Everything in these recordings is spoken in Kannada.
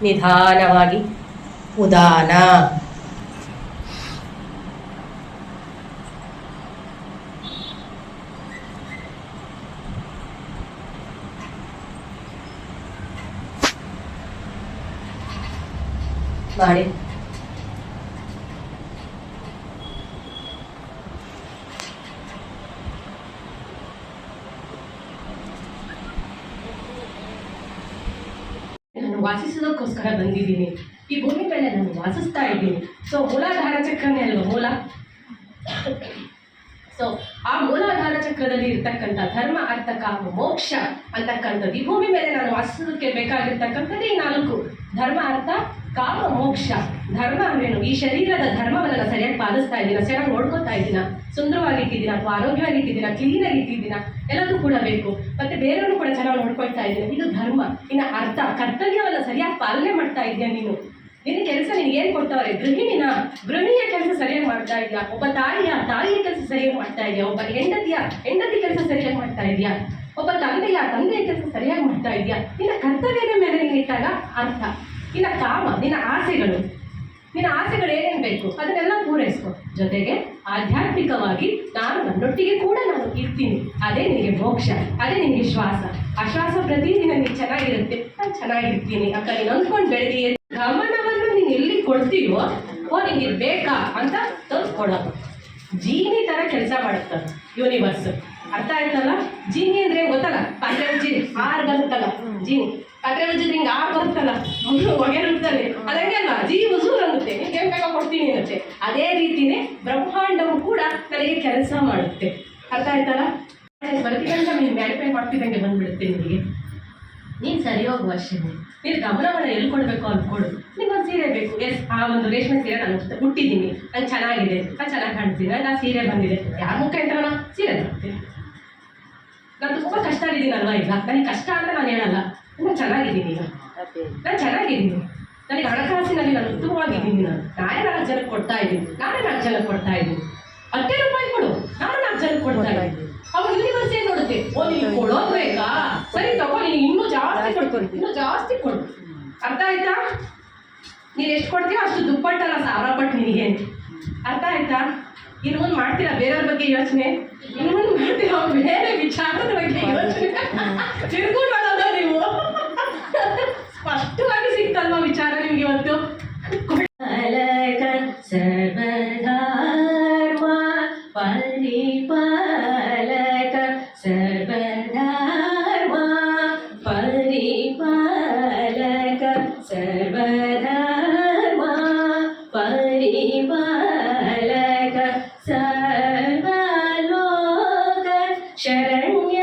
ನಿಧಾನವಾಗಿ ಉದಾನ. ಮಾಡಿ. ನಾನು ವಾಸಿಸೋದಕ್ಕೋಸ್ಕರ ಬಂದಿದ್ದೀನಿ. ಈ ಭೂಮಿ ಮೇಲೆ ನಾನು ವಾಸಿಸ್ತಾ ಇದ್ದೀನಿ. ಸೊ ಮೂಲಾಧಾರ ಚಕ್ರನೇ ಅಲ್ವಾ ಮೂಲ. ಸೊ ಆ ಮೂಲಾಧಾರ ಚಕ್ರದಲ್ಲಿ ಇರ್ತಕ್ಕಂಥ ಧರ್ಮ, ಅರ್ಥ, ಕಾಮ, ಮೋಕ್ಷ ಅಂತಕ್ಕಂಥದ್ದು. ಈ ಭೂಮಿ ಮೇಲೆ ನಾನು ವಾಸಿಸೋದಕ್ಕೆ ಬೇಕಾಗಿರ್ತಕ್ಕಂಥದ್ದು ಈ 4: ಧರ್ಮ, ಅರ್ಥ, ಕಾಮ, ಮೋಕ್ಷ. ಧರ್ಮ ಅಂದ್ರೇನು? ಈ ಶರೀರದ ಧರ್ಮವನ್ನು ನಾನು ಸರಿಯಾಗಿ ಪಾಲಿಸ್ತಾ ಇದ್ದೀನ, ಚೆನ್ನಾಗಿ ನೋಡ್ಕೋತಾ ಇದ್ದೀನ, ಸುಂದರವಾಗಿ ಇಟ್ಟಿದ್ದೀನ, ಅಥವಾ ಆರೋಗ್ಯವಾಗಿ ಇಟ್ಟಿದ್ದೀನ, ಕ್ಲೀನಾಗಿ ಇಟ್ಟಿದ್ದೀನ, ಎಲ್ಲದೂ ಕೂಡ ಬೇಕು. ಮತ್ತೆ ಬೇರೆಯವರು ಕೂಡ ಚೆನ್ನಾಗಿ ನೋಡ್ಕೊಳ್ತಾ ಇದ್ದೀನಿ, ಇದು ಧರ್ಮ. ಇನ್ನು ಅರ್ಥ, ಕರ್ತವ್ಯವನ್ನು ಸರಿಯಾಗಿ ಪಾಲನೆ ಮಾಡ್ತಾ ಇದೆಯಾ ನೀನು? ನಿನ್ನ ಕೆಲಸ ನಿನಗೆ ಏನು ಕೊಡ್ತಾವ್ರೆ? ಗೃಹಿಣಿನ ಗೃಹಿಣಿಯ ಕೆಲಸ ಸರಿಯಾಗಿ ಮಾಡ್ತಾ ಇದೆಯಾ? ಒಬ್ಬ ತಾಯಿಯ ಕೆಲಸ ಸರಿಯಾಗಿ ಮಾಡ್ತಾ ಇದೆಯಾ? ಒಬ್ಬ ಹೆಂಡತಿ ಕೆಲಸ ಸರಿಯಾಗಿ ಮಾಡ್ತಾ ಇದೆಯಾ? ಒಬ್ಬ ತಂದೆಯ ಕೆಲಸ ಸರಿಯಾಗಿ ಮಾಡ್ತಾ ಇದೆಯಾ? ನಿನ್ನ ಕರ್ತವ್ಯದ ಮೇಲೆ ನೀನು ಇಟ್ಟಾಗ ಅರ್ಥ. ಇನ್ನು ಕಾಮ, ನಿನ್ನ ಆಸೆಗಳು ಏನೇನು ಬೇಕು ಅದನ್ನೆಲ್ಲ ಪೂರೈಸ್ಕೊ. ಜೊತೆಗೆ ಆಧ್ಯಾತ್ಮಿಕವಾಗಿ ನಾನು ನನ್ನೊಟ್ಟಿಗೆ ಕೂಡ ನಾನು ಇರ್ತೀನಿ. ಅದೇ ನಿನಗೆ ಮೋಕ್ಷ, ಅದೇ ನಿನಗೆ ಶ್ವಾಸ. ಆ ಶ್ವಾಸ ಪ್ರತಿದಿನ ನೀನು ಚೆನ್ನಾಗಿರುತ್ತೆ, ನಾನು ಚೆನ್ನಾಗಿರ್ತೀನಿ. ಅಕ್ಕ ನೀನು ಅಂದ್ಕೊಂಡು ಬೆಳೆದಿ ಗಮನವನ್ನು ನೀನು ಎಲ್ಲಿ ಕೊಡ್ತೀವೋ ನಿನಗೆ ಬೇಕಾ ಅಂತ ಕೊಡೋದು. ಜೀನಿ ಥರ ಕೆಲಸ ಮಾಡುತ್ತದೆ ಯೂನಿವರ್ಸ್. ಅರ್ಥ ಆಯ್ತಲ್ಲ? ಜೀನಿ ಅಂದರೆ ಗೊತ್ತಲ್ಲ, ಪಾತ್ರೆ ಉಜ್ಜಿರಿ 6 ಬರುತ್ತಲ್ಲ ಜೀನಿ. ಪಾತ್ರೆ ಉಜ್ಜಿದ್ರೆ ಹಿಂಗೆ 6 ಬರುತ್ತಲ್ಲ, ಹೊಗೆ ರುತ್ತಲ್ಲಿ. ಅದಂಗೆ ಅಲ್ವಾ? ಉಸೂರು ಅನ್ನುತ್ತೆ, ನಿಮ್ಗೆ ಏನು ಬೇಕಾ ಕೊಡ್ತೀನಿ ಅನ್ನುತ್ತೆ. ಅದೇ ರೀತಿಯೇ ಬ್ರಹ್ಮಾಂಡವು ಕೂಡ ನನಗೆ ಕೆಲಸ ಮಾಡುತ್ತೆ. ಅರ್ಥ ಆಯ್ತಲ್ಲ? ಬರ್ತಿದ್ದಂಗೆ ನೀನು ಮ್ಯಾಡಿಫೈ ಮಾಡ್ತಿದ್ದಂಗೆ ಬಂದ್ಬಿಡುತ್ತೆ ನಿನಗೆ. ನೀನು ಸರಿ ಹೋಗುವ ಅಷ್ಟೇ. ನೀನು ಗಮನವನ್ನು ಎಲ್ಲಿ ಕೊಡಬೇಕು ಅಂದ್ಕೊಡು. ನಿಮ್ಗೊಂದು ಸೀರೆ ಬೇಕು. ಆ ಒಂದು ರೇಷ್ಮೆ ಸೀರೆ ನಾನು ಹುಟ್ಟಿದ್ದೀನಿ, ನಂಗೆ ಚೆನ್ನಾಗಿದೆ, ನಾನು ಚೆನ್ನಾಗಿ ಕಾಣ್ತೀನಿ, ನಂಗೆ ಆ ಸೀರೆ ಬಂದಿದೆ. ಯಾರ ಮುಖ ಅಂತ ನಾನು ಸೀರೆ ತರ್ತೀನಿ. ನಾನು ತುಂಬ ಕಷ್ಟ ಇದ್ದೀನಲ್ವಾ ಈಗ. ನನಗೆ ಕಷ್ಟ ಅಂತ ನಾನು ಹೇಳಲ್ಲ, ನಾನು ಚೆನ್ನಾಗಿದ್ದೀನಿ. ಈಗ ನಾನು ಚೆನ್ನಾಗಿದ್ದೀನಿ, ನನಗೆ ಹಣಕಾಸಿನಲ್ಲಿ ನಾನು ಉತ್ತಮವಾಗಿದ್ದೀನಿ. ನಾನೇ 4 ಜನಕ್ಕೆ ಕೊಡ್ತಾ ಇದ್ದೀನಿ, 10 ರೂಪಾಯಿ ಕೊಡು, ನಾನು 4 ಜನಕ್ಕೆ ಕೊಡ್ತಾ ಇದ್ದೀನಿ. ಅವಾಗ ಯೂನಿವರ್ಸ್ ಏನು ನೋಡುತ್ತೆ? ನೀನು ಕೊಡೋದು ಬೇಕಾ? ಸರಿ ತಗೋ, ನೀನು ಇನ್ನೂ ಜಾಸ್ತಿ ಕೊಡು. ಅರ್ಥ ಆಯ್ತಾ? ನೀನು ಎಷ್ಟು ಕೊಡ್ತೀಯೋ ಅಷ್ಟು ದುಪ್ಪಟ್ಟಲ್ಲ, 1000 ಪಟ್ಟು ನಿನಗೆ. ಅರ್ಥ ಆಯ್ತಾ? ಇನ್ನು ಮುಂದೆ ಮಾಡ್ತೀರಾ ಬೇರೆಯವ್ರ ಬಗ್ಗೆ ಯೋಚನೆ? ಇನ್ನು ಮುಂದೆ ಮಾಡ್ತೀರಾ ಬೇರೆ ವಿಚಾರದ ಬಗ್ಗೆ ಯೋಚನೆ? ತಿರ್ಕೊಂಡು ಮಾಡೋದ ನೀವು? ಸ್ಪಷ್ಟವಾಗಿ ಸಿಕ್ತಲ್ವಾ ವಿಚಾರ ನಿಮ್ಗೆ ಇವತ್ತು? ಸರ್ವಧರ್ಮ ಪರಿಪಾಲಕ, ಸರ್ವಧರ್ಮ ಪರಿಪಾಲಕ, ಸರ್ವಧರ್ಮ ಪರಿಪಾಲಕ, ಸರ್ವಲೋಕ ಶರಣ್ಯ,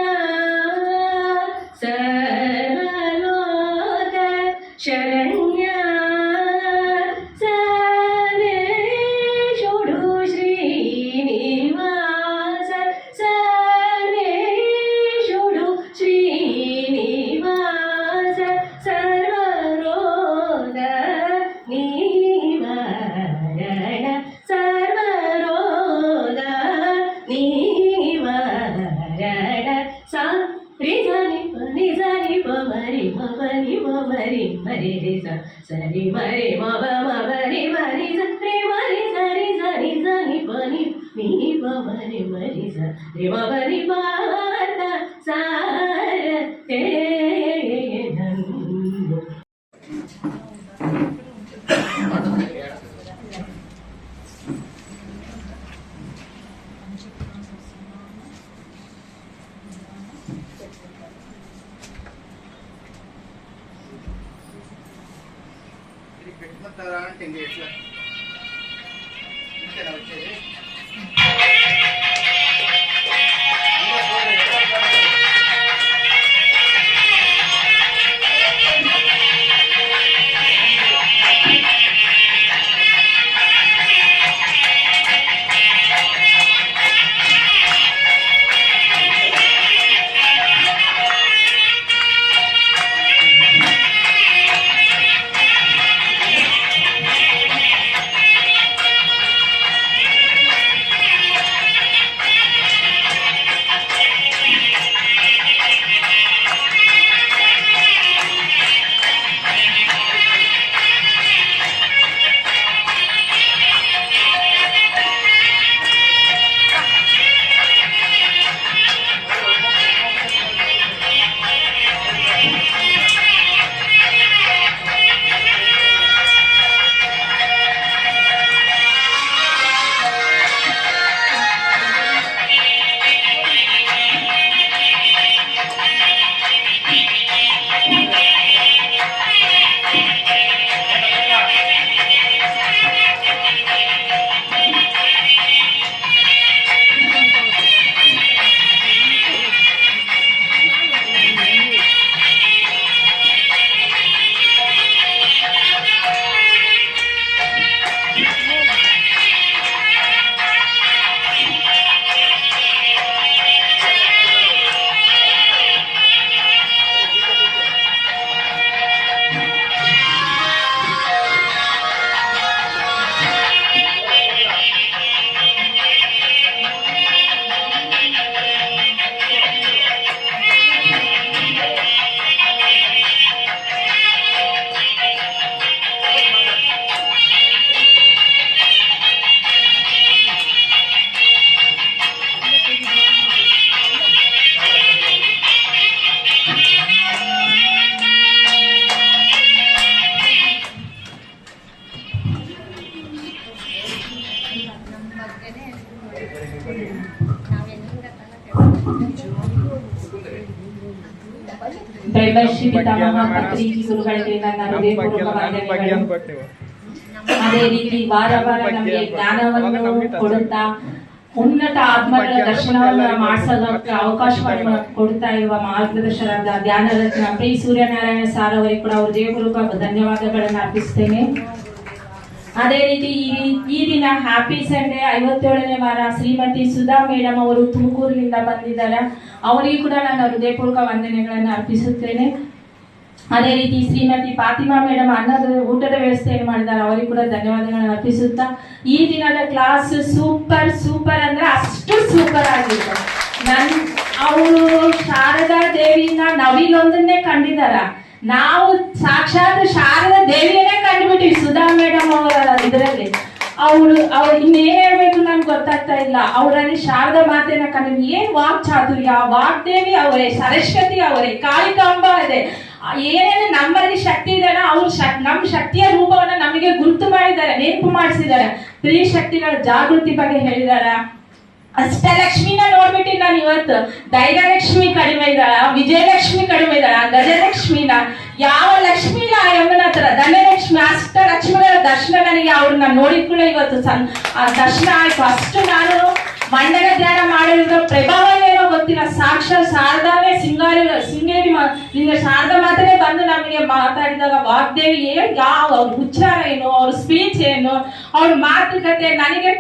ಸರ್ವಲೋಕ ಶರಣ್ಯ, ಸರ್ವೇಶೋಡು ಶ್ರೀನಿವಾಸ, ಸರ್ವೇಶೋಡು ಶ್ರೀನಿವಾಸ, ಸರ್ವರೋಗ ನಿವಾರಣ, ಸರ್ವರೋಗ ನಿವಾರಣ. ಸಾ ರಿ ಧನಿ ಪನಿ ಧನಿ ಪ ಮರಿ ಮ ಪನಿ ಮ ಮರಿ ಮರಿ ರಿ ಸ ಸರಿ ಮರಿ ಮ ಬ ಮ ಬರಿ ಮರಿ ಸ ರಿ ಮರಿ ಸರಿ ಸರಿ ಧನಿ ಪನಿ ನೀ ಪ ಮರಿ ಮರಿ ಸ ರಿ ಮ ಬರಿ ಪಾತ ಸಾರ ತೇ ಧನು. ಬ್ರಹ್ಮಶ್ರೀ ಪಿತಾಮಹ ಪತ್ರಿಕೆ ಗುರುಗಳಿಗೆ ನನ್ನ ಹೃದಯಪೂರ್ವಕ ವಂದನೆಗಳು. ಅದೇ ರೀತಿ ವಾರ ವಾರ ನಮಗೆ ಜ್ಞಾನವನ್ನು ಕೊಡುತ್ತಾ ಉನ್ನತ ಆತ್ಮಗಳ ದರ್ಶನವನ್ನು ಮಾಡಿಸೋದಕ್ಕೆ ಅವಕಾಶವನ್ನು ಕೊಡ್ತಾ ಇರುವ ಮಾರ್ಗದರ್ಶನದ ಧ್ಯಾನ ರತ್ನ ಪ್ರೀ ಸೂರ್ಯನಾರಾಯಣ ಸಾರ್ ಅವರಿಗೆ ಕೂಡ ಹೃದಯಪೂರ್ವಕ ಧನ್ಯವಾದಗಳನ್ನು ಅರ್ಪಿಸ್ತೇನೆ. ಅದೇ ರೀತಿ ಈ ದಿನ ಹ್ಯಾಪಿ ಸಂಡೇ 57ನೇ ವಾರ ಶ್ರೀಮತಿ ಸುಧಾ ಮೇಡಮ್ ಅವರು ತುಮಕೂರಿನಿಂದ ಬಂದಿದ್ದಾರೆ. ಅವರಿಗೂ ಕೂಡ ನಾನು ಹೃದಯಪೂರ್ವಕ ವಂದನೆಗಳನ್ನು ಅರ್ಪಿಸುತ್ತೇನೆ. ಅದೇ ರೀತಿ ಶ್ರೀಮತಿ ಫಾತಿಮಾ ಮೇಡಮ್ ಊಟದ ವ್ಯವಸ್ಥೆಯನ್ನು ಮಾಡಿದ್ದಾರೆ, ಅವರಿಗೂ ಕೂಡ ಧನ್ಯವಾದಗಳನ್ನು ಅರ್ಪಿಸುತ್ತಾ ಈ ದಿನದ ಕ್ಲಾಸ್ ಸೂಪರ್ ಅಂದ್ರೆ ಅಷ್ಟು ಸೂಪರ್ ಆಗಿದೆ. ಅವರು ಶಾರದಾ ದೇವಿನ ನವಿಲೊಂದನ್ನೇ ಕಂಡಿದಾರ, ನಾವು ಸಾಕ್ಷಾತ್ ಶಾರದಾ ದೇವಿಯನ್ನೇ ಕಂಡುಬಿಟ್ಟಿವಿ ಸುಧಾ ಮೇಡಮ್ ಅವರ ಇದರಲ್ಲಿ. ಅವ್ರು ಇನ್ನೇನ್ ಹೇಳ್ಬೇಕು ನನ್ಗೆ ಗೊತ್ತಾಗ್ತಾ ಇಲ್ಲ. ಅವರಲ್ಲಿ ಶಾರದಾ ಮಾತೆನ ಕಂಡು ಏನ್ ವಾಕ್ ಚಾತುರ್ಯ, ವಾಗ್ದೇವಿ ಅವರೇ, ಸರಸ್ವತಿ ಅವರೇ, ಕಾಳಿಕಾಂಬ ಇದೆ, ಏನೇನು ನಮ್ಮಲ್ಲಿ ಶಕ್ತಿ ಇದೆಯಲ್ಲ ಅವ್ರು ನಮ್ಮ ಶಕ್ತಿಯ ರೂಪವನ್ನ ನಮಗೆ ಗುರುತು ಮಾಡಿದ್ದಾರೆ, ನೆನಪು ಮಾಡಿಸಿದ್ದಾರೆ. ಸ್ತ್ರೀ ಶಕ್ತಿಗಳ ಜಾಗೃತಿ ಬಗ್ಗೆ ಹೇಳಿದಾರ. ಅಷ್ಟಲಕ್ಷ್ಮಿನ ನೋಡ್ಬಿಟ್ಟು ನಾನು ಇವತ್ತು ಧೈರ್ಯಲಕ್ಷ್ಮಿ ಕಡಿಮೆ ಇದ್ದಾಳ, ವಿಜಯಲಕ್ಷ್ಮಿ ಕಡಿಮೆ ಇದ್ದಾಳ, ಗಜಲಕ್ಷ್ಮಿನ ಯಾವ ಲಕ್ಷ್ಮಿ ಇಲ್ಲ ಯಮನ ಹತ್ರ, ಧನಲಕ್ಷ್ಮಿ ಅಷ್ಟಲಕ್ಷ್ಮಿಗಳ ದರ್ಶನ ನನಗೆ ಅವ್ರನ್ನ ನೋಡಿದ ಕೂಡ ಇವತ್ತು ದರ್ಶನ ಆಯ್ತು. ಅಷ್ಟು ನಾನು ಮಂಡಲ ಧ್ಯಾನ ಮಾಡಿರೋ ಪ್ರಭಾವ ಏನೋ ಗೊತ್ತಿಲ್ಲ, ಸಾಕ್ಷಾತ್ ಶಾರದಾವೇ ಸಿಂಗೇರಿ ಶಾರದಾ ಮಾತನೇ ಬಂದು ನಮಗೆ ಮಾತಾಡಿದಾಗ ವಾಗ್ದೇವಿ ಯಾವ ಅವ್ರ ಉಚ್ಚಾರ ಏನು, ಅವ್ರ ಸ್ಪೀಚ್ ಏನು, ಅವ್ರ ಮಾತುಕತೆ ನನಗೆ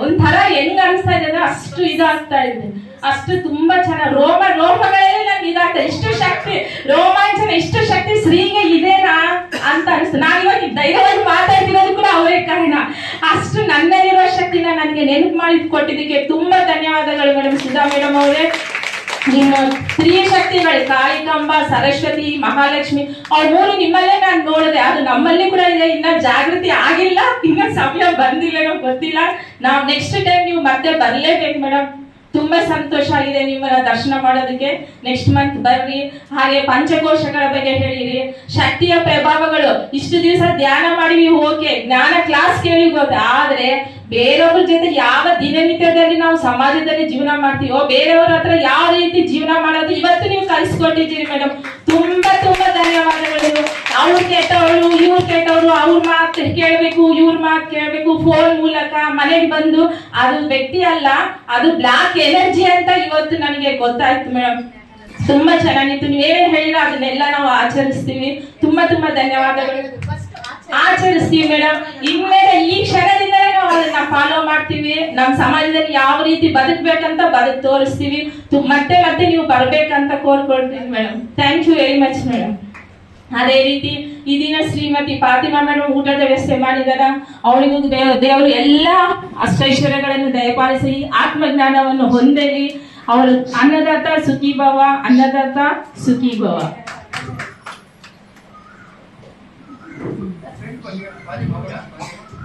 ಒಂಥರ ಹೆಂಗ್ ಅನಿಸ್ತಾ ಇದೆ, ಅಷ್ಟು ಇದಾಗ್ತಾ ಇದೆ. ಅಷ್ಟು ತುಂಬಾ ಚೆನ್ನಾಗಿ ರೋಮಗಳೇ ನನ್ಗೆ ಇದಾಗ್ತದೆ. ಇಷ್ಟು ಶಕ್ತಿ ರೋಮಾಂಚನ, ಇಷ್ಟು ಶಕ್ತಿ ಸ್ತ್ರೀಗೆ ಇದೇನಾ ಅಂತ ಅನಿಸ್ತು. ನಾನು ಇವಾಗ ಧೈರ್ಯವಾಗಿ ಮಾತಾಡ್ತಿರೋದು ಕೂಡ ಅವರೇ ಕಾರಣ. ಅಷ್ಟು ನನ್ನಲ್ಲಿರೋ ಶಕ್ತಿನ ನನಗೆ ನೆನಪು ಮಾಡಿ ಕೊಟ್ಟಿದ್ದಕ್ಕೆ ತುಂಬಾ ಧನ್ಯವಾದಗಳು ಮೇಡಮ್ ಸುಧಾ ಮೇಡಮ್ ಅವರೇ. ನಿಮ್ಮ ಸ್ತ್ರೀ ಶಕ್ತಿಗಳು ಕಾಳಿಕಾಂಬ, ಸರಸ್ವತಿ, ಮಹಾಲಕ್ಷ್ಮಿ ಅವ್ರ ಮೂರು ನಿಮ್ಮಲ್ಲೇ ನಾನು ನೋಡಿದೆ. ಅದು ನಮ್ಮಲ್ಲಿ ಕೂಡ ಇದೆ, ಇನ್ನ ಜಾಗೃತಿ ಆಗಿಲ್ಲ, ಇನ್ನ ಸಮಯ ಬಂದಿಲ್ಲ ಗೊತ್ತಿಲ್ಲ. ನಾವು ನೆಕ್ಸ್ಟ್ ಟೈಮ್ ನೀವು ಮತ್ತೆ ಬರ್ಲೇಬೇಕು ಮೇಡಮ್. ತುಂಬಾ ಸಂತೋಷ ಆಗಿದೆ ನಿಮ್ಮನ್ನ ದರ್ಶನ ಮಾಡೋದಕ್ಕೆ. ನೆಕ್ಸ್ಟ್ ಮಂತ್ ಬರ್ರಿ. ಹಾಗೆ ಪಂಚಕೋಶಗಳ ಬಗ್ಗೆ ಹೇಳಿರಿ, ಶಕ್ತಿಯ ಪ್ರಭಾವಗಳು. ಇಷ್ಟು ದಿವಸ ಧ್ಯಾನ ಮಾಡಿವಿ, ಓಕೆ, ಜ್ಞಾನ ಕ್ಲಾಸ್ ಕೇಳಿ ಗೊತ್ತ, ಆದ್ರೆ ಬೇರೆಯವ್ರ ಜೊತೆ ಯಾವ ದಿನನಿತ್ಯದಲ್ಲಿ ನಾವು ಸಮಾಜದಲ್ಲಿ ಜೀವನ ಮಾಡ್ತೀವೋ, ಬೇರೆಯವ್ರ ಹತ್ರ ಯಾವ ರೀತಿ ಜೀವನ ಮಾಡೋದು ಇವತ್ತು ನೀವು ಕಲಿಸ್ಕೊಟ್ಟಿದ್ದೀರಿ ಮೇಡಮ್. ತುಂಬಾ ಧನ್ಯವಾದಗಳು. ಅವ್ರು ಕೆಟ್ಟವರು, ಇವ್ರು ಕೆಟ್ಟವರು, ಅವ್ರ ಮಾತು ಕೇಳಬೇಕು, ಇವ್ರ ಮಾತು ಕೇಳಬೇಕು, ಫೋನ್ ಮೂಲಕ ಮನೆಗೆ ಬಂದು, ಅದು ವ್ಯಕ್ತಿ ಅಲ್ಲ, ಅದು ಬ್ಲಾಕ್ ಎನರ್ಜಿ ಅಂತ ಇವತ್ತು ನನಗೆ ಗೊತ್ತಾಯ್ತು ಮೇಡಮ್. ತುಂಬಾ ಚೆನ್ನಾಗಿತ್ತು. ನೀವೇನು ಹೇಳಿರೋ ಅದನ್ನೆಲ್ಲ ನಾವು ಆಚರಿಸ್ತೀವಿ. ತುಂಬಾ ಧನ್ಯವಾದಗಳು. ಆಚರಿಸ್ತೀವಿ ಮೇಡಮ್. ಇನ್ಮೇಲೆ ಈ ಕ್ಷಣದಿಂದಲೇ ನಾವು ಅದನ್ನ ಫಾಲೋ ಮಾಡ್ತೀವಿ. ನಮ್ಮ ಸಮಾಜದಲ್ಲಿ ಯಾವ ರೀತಿ ಬದುಕ್ಬೇಕಂತ ತೋರಿಸ್ತೀವಿ. ಮತ್ತೆ ನೀವು ಬರ್ಬೇಕಂತ ಕೋರ್ಕೊಳ್ತೀವಿ madam. Thank you very much madam. ಅದೇ ರೀತಿ ಈ ದಿನ ಶ್ರೀಮತಿ ಫಾತಿಮಾ ಮೇಡಮ್ ಊಟದ ವ್ಯವಸ್ಥೆ ಮಾಡಿದಾರ. ಅವಳಿಗೂ ದೇವರು ಎಲ್ಲ ಅಷ್ಟೈಶ್ವರ್ಯಗಳನ್ನು ದಯಪಾಲಿಸಿ ಆತ್ಮಜ್ಞಾನವನ್ನು ಹೊಂದಲಿ. ಅವಳು ಅನ್ನದಾತ ಸುಖಿ ಭವ, ಅನ್ನದಾತ ಸುಖಿ ಭವ.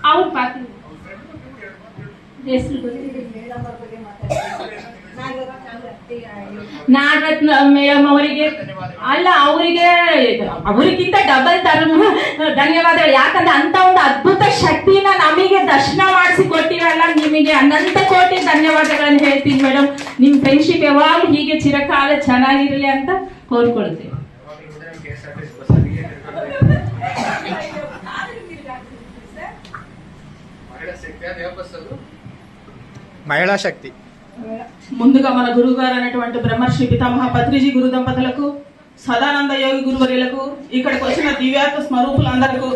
ಅವ್ರ ಫಾತಿಮಾ ನಾಗರತ್ನ ಮೇಡಮ್ ಅವರಿಗೆ ಅಲ್ಲ, ಅವರಿಗಿಂತ ಡಬಲ್ ಧನ್ಯವಾದಗಳು. ಯಾಕಂದ್ರೆ ಅಂತ ಒಂದು ಅದ್ಭುತ ಶಕ್ತಿನ ನಮಗೆ ದರ್ಶನ ಮಾಡಿಸಿ ಕೊಟ್ಟಿರಲ್ಲ, ನಿಮಗೆ ಅನಂತ ಕೋಟಿ ಧನ್ಯವಾದಗಳನ್ನು ಹೇಳ್ತೀನಿ ಮೇಡಮ್. ನಿಮ್ ಫ್ರೆಂಡ್ಶಿಪ್ ಯಾವಾಗ ಹೀಗೆ ಚಿರಕಾಲ ಚೆನ್ನಾಗಿರಲಿ ಅಂತ ಕೋರ್ಕೊಳ್ತೀವಿ. మహిళా శక్తి. ముందుగా మన గురువుగారు అయినటువంటి బ్రహ్మర్షి పితామహ పత్రిజీ గురు దంపతులకు, సదానంద యోగి గురువర్యులకు, ఇక్కడికి వచ్చిన దివ్యాత్మ స్వరూపులందరికీ,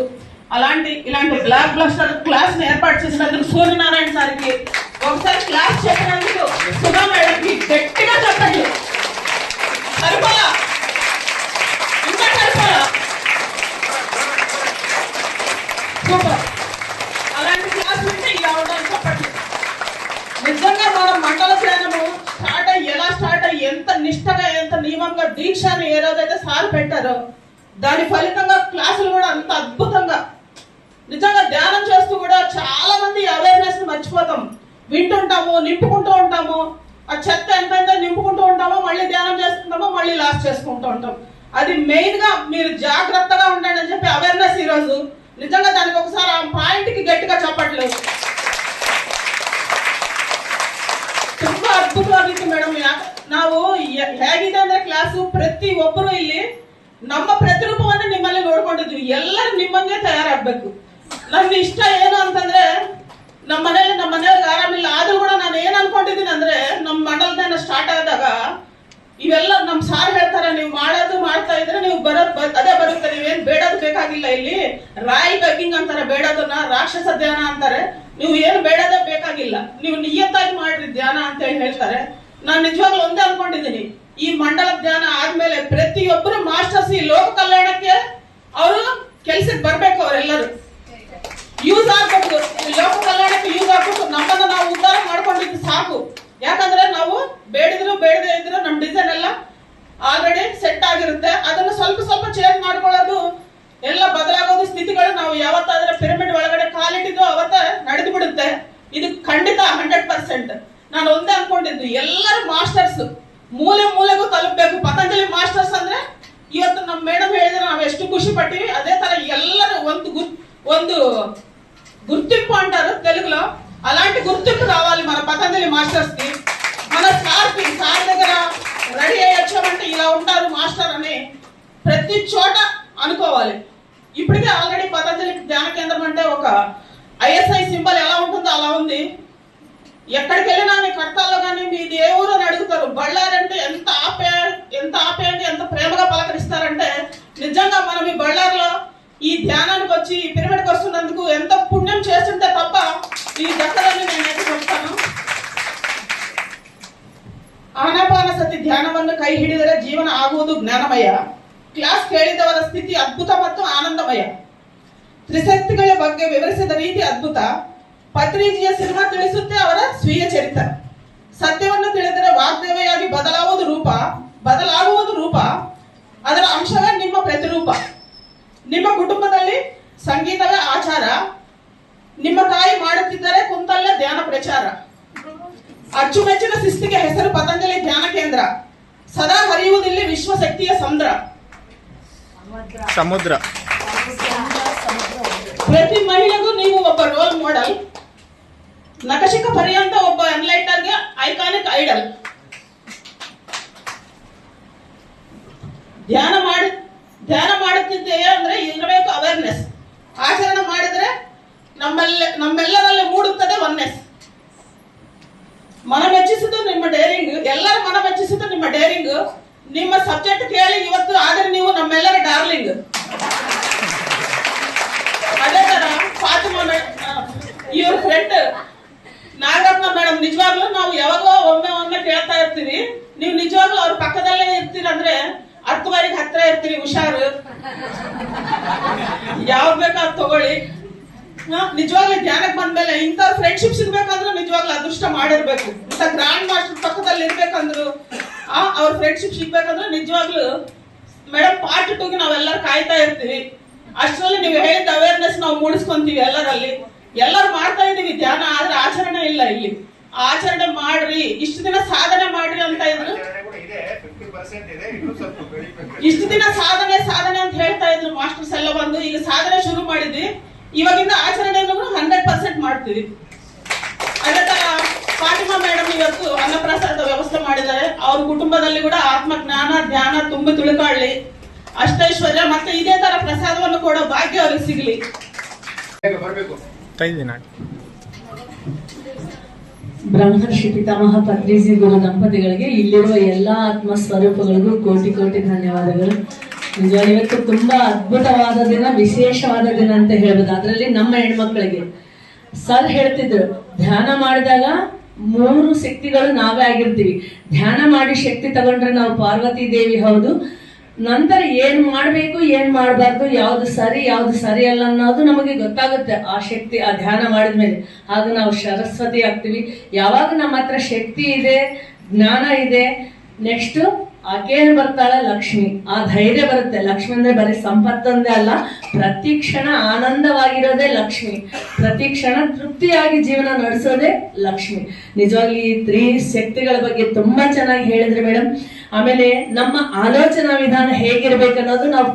ఇలాంటి బ్లాక్ బ్లస్టర్ క్లాస్ ని ఏర్పాటు చేసినందుకు సూర్యనారాయణ సార్కి ఒకసారి క్లాస్ చెప్పినందుకు సుధా మేడంకి గట్టిగా చెప్పండి. సరిపోలా, ఇంకా సరిపోలా, సూపర్. అలాంటి క్లాస్ వింటే ఇలా ఉండాలని చెప్పండి. నిజంగా మన మండల ధ్యానము ఎలా స్టార్ట్ అయ్యి ఎంత నిష్టగా, ఎంత నియమంగా, దీక్షను ఏ రోజైతే సార్ పెట్టారో దాని ఫలితంగా క్లాసులు కూడా అంత అద్భుతంగా. నిజంగా ధ్యానం చేస్తూ కూడా చాలా మంది అవేర్నెస్ మర్చిపోతాం. వింటుంటాము, నింపుకుంటూ ఉంటాము, ఆ చెత్త ఎంత నింపుకుంటూ ఉంటామో, మళ్ళీ ధ్యానం చేసుకుంటామో, మళ్ళీ లాస్ట్ చేసుకుంటూ ఉంటాం. అది మెయిన్ గా మీరు జాగ్రత్తగా ఉండండి అని చెప్పి అవేర్నెస్ ఈరోజు. నిజంగా దానికి ఒకసారి ఆ పాయింట్ కి గట్టిగా చెప్పట్లేదు. ಹೇಗಿದೆ ಅಂದ್ರೆ ಕ್ಲಾಸು ಪ್ರತಿ ಒಬ್ಬರು ಇಲ್ಲಿ ನಮ್ಮ ಪ್ರತಿರೂಪವನ್ನು ನಿಮ್ಮಲ್ಲಿ ನೋಡ್ಕೊಂಡಿದ್ವಿ. ಎಲ್ಲರೂ ನಿಮ್ಮಂಗೆ ತಯಾರಾಗ್ಬೇಕು. ನನ್ನ ಇಷ್ಟ ಏನು ಅಂತಂದ್ರೆ ನಮ್ಮ ಮನೆಯವ್ರಿಗೆ ಆರಾಮಿಲ್ಲ ಆದ್ರೂ ಕೂಡ ನಾನು ಏನ್ ಅನ್ಕೊಂಡಿದ್ದೀನಿ ಅಂದ್ರೆ ನಮ್ಮ ಮಂಡಲದ ಸ್ಟಾರ್ಟ್ ಆದಾಗ ಇವೆಲ್ಲ ನಮ್ ಸಾರ್ ಹೇಳ್ತಾರೆ, ನೀವು ಮಾಡ್ತಾ ಇದ್ರೆ ನೀವು ಅದೇ ಬರುತ್ತೆ, ನೀವೇನ್ ಬೇಡದು ಬೇಕಾಗಿಲ್ಲ. ಇಲ್ಲಿ ರಾಯಲ್ ಬೆಗ್ಗಿಂಗ್ ಅಂತಾರೆ ಬೇಡದನ್ನ, ರಾಕ್ಷಸ ಧ್ಯಾನ ಅಂತಾರೆ. ನೀವು ಏನು ಬೇಡದೇ ಬೇಕಾಗಿಲ್ಲ, ನೀವು ನಿಯತ್ತಾಗಿ ಮಾಡ್ರಿ ಧ್ಯಾನ ಅಂತ ಹೇಳ್ತಾರೆ. ನಾನು ನಿಜವಾಗ್ಲೂ ಒಂದೇ ಅನ್ಕೊಂಡಿದ್ದೀನಿ, ಈ ಮಂಡಲ ಧ್ಯಾನ ಆದ್ಮೇಲೆ ಪ್ರತಿಯೊಬ್ಬರು ಮಾಸ್ಟರ್ಸ್ ಈ ಲೋಕ ಕಲ್ಯಾಣಕ್ಕೆ ಅವರು ಕೆಲ್ಸಕ್ಕೆ ಬರ್ಬೇಕು. ಅವರೆಲ್ಲರೂ ಯೂಸ್ ಆಗ್ಬೇಕು, ಲೋಕ ಕಲ್ಯಾಣಕ್ಕೆ ಯೂಸ್ ಆಗ್ಬೇಕು. ನಮ್ಮನ್ನ ನಾವು ಉದ್ಧಾರ ಮಾಡ್ಕೊಂಡಿದ್ದು ಸಾಕು. ಯಾಕಂದ್ರೆ ನಾವು ಬೇಡಿದ್ರು ಬೇಡದೇ ಇದ್ರು ನಮ್ ಡಿಸೈನ್ ಎಲ್ಲ ಆಲ್ರೆಡಿ ಸೆಟ್ ಆಗಿರುತ್ತೆ. ಅದನ್ನು ಸ್ವಲ್ಪ ಸ್ವಲ್ಪ ಚೇಂಜ್ ಮಾಡ್ಕೊಳ್ಳೋದು, ಎಲ್ಲ ಬದಲಾಗೋದು ಸ್ಥಿತಿಗಳು ನಾವು ಯಾವತ್ತಾದ್ರೆ ಪಿರಮಿಡ್ ಒಳಗಡೆ ಕಾಲಿಟ್ಟಿದ್ದು ಅವತ್ತ ನಡೆದು ಬಿಡುತ್ತೆ. ಇದು ಖಂಡಿತ 100%. ನಾನು ಒಂದೇ ಅನ್ಕೊಂಡಿದ್ದು, ಎಲ್ಲರೂ ಮಾಸ್ಟರ್ಸ್ ಮೂಲೆ ಮೂಲೆಗೂ ತಲುಪಬೇಕು. ಪತಂಜಲಿ ಮಾಸ್ಟರ್ಸ್ ಅಂದ್ರೆ ಇವತ್ತು ನಮ್ಮ ಮೇಡಮ್ ಹೇಳಿದ್ರೆ ನಾವು ಎಷ್ಟು ಖುಷಿ ಪಟ್ಟಿವಿ. ಅದೇ ತರ ಎಲ್ಲರೂ ಒಂದು గుర్తింపు అంటారు తెలుగులో, అలాంటి గుర్తింపు రావాలి మన పతంజలి మాస్టర్స్ కి. మన సార్ దగ్గర రెడీ అయ్యి వచ్చామంటే ఇలా ఉంటారు మాస్టర్ అని ప్రతి చోట అనుకోవాలి. ఇప్పటికే ఆల్రెడీ పతంజలి ధ్యాన కేంద్రం అంటే ఒక ఐఎస్ఐ సింబల్ ఎలా ఉంటుందో అలా ఉంది. ఎక్కడికి వెళ్ళినా మీ కడతాల్లో కానీ మీది ఏ ఊరు అని అడుగుతారు. బళ్ళారంటే ఎంత ఆప్యాయంగా ఎంత ప్రేమగా పలకరిస్తారంటే నిజంగా మనం ఈ బళ్ళారిలో ఈ ధ్యానానికి వచ్చి ఈ పిరమిడ్కి వస్తున్నందుకు ఎంత పుణ్యం చేస్తుంటే తప్ప ఈ దక్కలని నేనైతే చెప్తాను. ಆನಾಪಾನ ಸತಿ ಧ್ಯಾನವನ್ನು ಕೈ ಹಿಡಿದರೆ ಜೀವನ ಆಗುವುದು ಜ್ಞಾನಮಯ. ಕ್ಲಾಸ್ ಕೇಳಿದವರ ಸ್ಥಿತಿ ಅದ್ಭುತ ಮತ್ತು ಆನಂದಮಯ. ತ್ರಿಶಕ್ತಿಗಳ ಬಗ್ಗೆ ವಿವರಿಸಿದ ರೀತಿ ಅದ್ಭುತ. ಪತ್ರಿಜಿಯ ಸಿನಿಮಾ ತಿಳಿಸುತ್ತೆ ಅವರ ಸ್ವೀಯ ಚರಿತ್ರ. ಸತ್ಯವನ್ನು ತಿಳಿದರೆ ವಾಗ್ದೇವಿಯಾಗಿ ಬದಲಾಗುವುದು ರೂಪ. ಅದರ ಅಂಶವೇ ನಿಮ್ಮ ಪ್ರತಿರೂಪ. ನಿಮ್ಮ ಕುಟುಂಬದಲ್ಲಿ ಸಂಗೀತವೇ ಆಚಾರ. ನಿಮ್ಮ ತಾಯಿ ಮಾಡುತ್ತಿದ್ದರೆ ಕುಂತಲ್ಲೇ ಧ್ಯಾನ ಪ್ರಚಾರ. ಅಚ್ಚುಮೆಚ್ಚಿನ ಶಿಸ್ತಿಗೆ ಹೆಸರು ಪತಂಜಲಿ ಧ್ಯಾನ ಕೇಂದ್ರ. ಸದಾ ಹರಿಯುವುದಿಲ್ಲಿ ವಿಶ್ವಶಕ್ತಿಯ ಸಮುದ್ರ. ಪ್ರತಿ ಮಹಿಳೆಗೂ ನೀವು ಒಬ್ಬ ರೋಲ್ ಮಾಡೆಲ್. ನಖಶಿಖ ಪರ್ಯಂತ ಒಬ್ಬ ಎನ್ಲೈಟರ್ಗೆ ಐಕಾನಿಕ್ ಐಡಲ್. ಧ್ಯಾನ ಮಾಡುತ್ತಿದ್ದೇವೆ ಅಂದ್ರೆ ಇರಬೇಕು ಅವೇರ್ನೆಸ್. ಆಚರಣೆ ಮಾಡಿದ್ರೆ ನಮ್ಮೆಲ್ಲರಲ್ಲಿ ಮೂಡುತ್ತದೆ ಒನ್ನೆಸ್. ಮನ ಮೆಚ್ಚಿಸುವುದು ನಿಮ್ಮ ಡೇರಿಂಗ್. ಎಲ್ಲರ ಮನ ಮೆಚ್ಚಿಸುವುದು ನಿಮ್ಮ ಡೇರಿಂಗ್. ನಿಮ್ಮ ಸಬ್ಜೆಕ್ಟ್ ಕೇಳಿ ಇವತ್ತು ಆದ್ರೆ ನೀವು ನಮ್ಮೆಲ್ಲರ ಡಾರ್ಲಿಂಗ್. ಅದೇ ತರ ಫಾತಿಮಾ ಇವ್ರ ಫ್ರೆಂಡ್ ನಾಗರತ್ನ ಮೇಡಮ್, ನಿಜವಾಗ್ಲೂ ನಾವು ಯಾವಾಗೋ ಒಮ್ಮೆ ಕೇಳ್ತಾ ಇರ್ತೀವಿ. ನೀವು ನಿಜವಾಗ್ಲೂ ಅವ್ರ ಪಕ್ಕದಲ್ಲೇ ಇರ್ತೀರಂದ್ರೆ 10 ಬಾರಿಗೆ ಹತ್ರ ಇರ್ತೀರಿ. ಹುಷಾರು, ಯಾವ್ದು ಬೇಕಾದ್ ತಗೊಳ್ಳಿ. ನಿಜವಾಗ್ಲೂ ಧ್ಯಾನಕ್ಕೆ ಬಂದ್ಮೇಲೆ ಇಂಥ ಫ್ರೆಂಡ್ಶಿಪ್ ಸಿಗ್ಬೇಕಂದ್ರೆ ನಿಜವಾಗ್ಲೂ ಅದೃಷ್ಟ ಮಾಡಿರ್ಬೇಕು. ಇಂಥ ಗ್ರಾಂಡ್ ಮಾಸ್ಟರ್ ಪಕ್ಕದಲ್ಲಿ ಇರ್ಬೇಕಂದ್ರು ಅವ್ರ ಫ್ರೆಂಡ್ಶಿಪ್ ಸಿಗ್ಬೇಕಂದ್ರೆ ನಿಜವಾಗ್ಲೂ ಮೇಡಮ್ ಪಾರ್ಟ್ 2ಗೆ ನಾವೆಲ್ಲರೂ ಕಾಯ್ತಾ ಇರ್ತೀವಿ. ಅಷ್ಟರಲ್ಲಿ ನೀವು ಹೇಳಿದ ಅವೇರ್ನೆಸ್ ನಾವು ಮೂಡಿಸ್ಕೊಂತೀವಿ ಎಲ್ಲರಲ್ಲಿ. ಎಲ್ಲರೂ ಮಾಡ್ತಾ ಇದೀವಿ ಧ್ಯಾನ, ಆದ್ರೆ ಆಚರಣೆ ಇಲ್ಲ. ಇಲ್ಲಿ ಆಚರಣೆ ಮಾಡ್ರಿ, ಇಷ್ಟು ದಿನ ಸಾಧನೆ ಮಾಡ್ರಿ ಅಂತ ಇದ್ರು. ಇಷ್ಟು ದಿನ ಸಾಧನೆ ಅಂತ ಹೇಳ್ತಾ ಇದ್ರು ಮಾಸ್ಟರ್ಸ್ ಎಲ್ಲ ಬಂದು. ಈಗ ಸಾಧನೆ ಶುರು ಮಾಡಿದ್ವಿ. ಇವಾಗಿಂದ ಆಚರಣೆಯನ್ನು 100% ಮಾಡ್ತೀವಿ. ಅದೇ ತರ ಫಾತಿಮಾ ಮೇಡಮ್ ಇವತ್ತು ಅನ್ನಪ್ರಸಾದ ವ್ಯವಸ್ಥೆ ಮಾಡಿದ್ದಾರೆ. ಅವ್ರ ಕುಟುಂಬದಲ್ಲಿ ಕೂಡ ಆತ್ಮಜ್ಞಾನ ಧ್ಯಾನ ತುಂಬಿ ತುಳುಕಾಡ್ಲಿ, ಅಷ್ಟೈಶ್ವರ್ಯ ಮತ್ತೆ ಇದೇ ತರ ಪ್ರಸಾದವನ್ನು ಕೊಡೋ ಭಾಗ್ಯ ಅವ್ರಿಗೆ ಸಿಗ್ಲಿ. ಬ್ರಹ್ಮರ್ಷಿ ಪಿತಾಮಹ ಪತ್ರಿಜಿ ಗುರು ದಂಪತಿಗಳಿಗೆ, ಇಲ್ಲಿರುವ ಎಲ್ಲಾ ಆತ್ಮ ಸ್ವರೂಪಗಳಿಗೂ ಕೋಟಿ ಕೋಟಿ ಧನ್ಯವಾದಗಳು. ನಿಜ, ಇವತ್ತು ತುಂಬಾ ಅದ್ಭುತವಾದ ದಿನ, ವಿಶೇಷವಾದ ದಿನ ಅಂತ ಹೇಳ್ಬೋದು. ಅದರಲ್ಲಿ ನಮ್ಮ ಹೆಣ್ಮಕ್ಳಿಗೆ ಸರ್ ಹೇಳ್ತಿದ್ರು, ಧ್ಯಾನ ಮಾಡಿದಾಗ 3 ಶಕ್ತಿಗಳು ನಾವೇ ಆಗಿರ್ತೀವಿ. ಧ್ಯಾನ ಮಾಡಿ ಶಕ್ತಿ ತಗೊಂಡ್ರೆ ನಾವು ಪಾರ್ವತಿ ದೇವಿ ಹೌದು. ನಂತರ ಏನ್ ಮಾಡ್ಬೇಕು ಏನ್ ಮಾಡಬಾರ್ದು, ಯಾವ್ದು ಸರಿ ಅಲ್ಲ ಅನ್ನೋದು ನಮಗೆ ಗೊತ್ತಾಗುತ್ತೆ. ಆ ಶಕ್ತಿ ಆ ಧ್ಯಾನ ಮಾಡಿದ್ಮೇಲೆ ಆಗ ನಾವು ಸರಸ್ವತಿ ಆಗ್ತೀವಿ. ಯಾವಾಗ ನಮ್ಮ ಹತ್ರ ಶಕ್ತಿ ಇದೆ, ಜ್ಞಾನ ಇದೆ, ನೆಕ್ಸ್ಟ್ ಆಕೇನು ಬರ್ತಾಳೆ ಲಕ್ಷ್ಮಿ. ಆ ಧೈರ್ಯ ಬರುತ್ತೆ. ಲಕ್ಷ್ಮಿ ಅಂದ್ರೆ ಬರೀ ಸಂಪತ್ತೊಂದೇ ಅಲ್ಲ, ಪ್ರತಿ ಕ್ಷಣ ಆನಂದವಾಗಿರೋದೇ ಲಕ್ಷ್ಮಿ. ಪ್ರತಿ ಕ್ಷಣ ತೃಪ್ತಿಯಾಗಿ ಜೀವನ ನಡೆಸೋದೇ ಲಕ್ಷ್ಮಿ. ನಿಜವಾಗ್ಲಿ ಈ 3 ಶಕ್ತಿಗಳ ಬಗ್ಗೆ ತುಂಬಾ ಚೆನ್ನಾಗಿ ಹೇಳಿದ್ರಿ ಮೇಡಮ್. ಆಮೇಲೆ ನಮ್ಮ ಆಲೋಚನಾ ವಿಧಾನ ಹೇಗಿರ್ಬೇಕನ್ನೋದು ನಾವು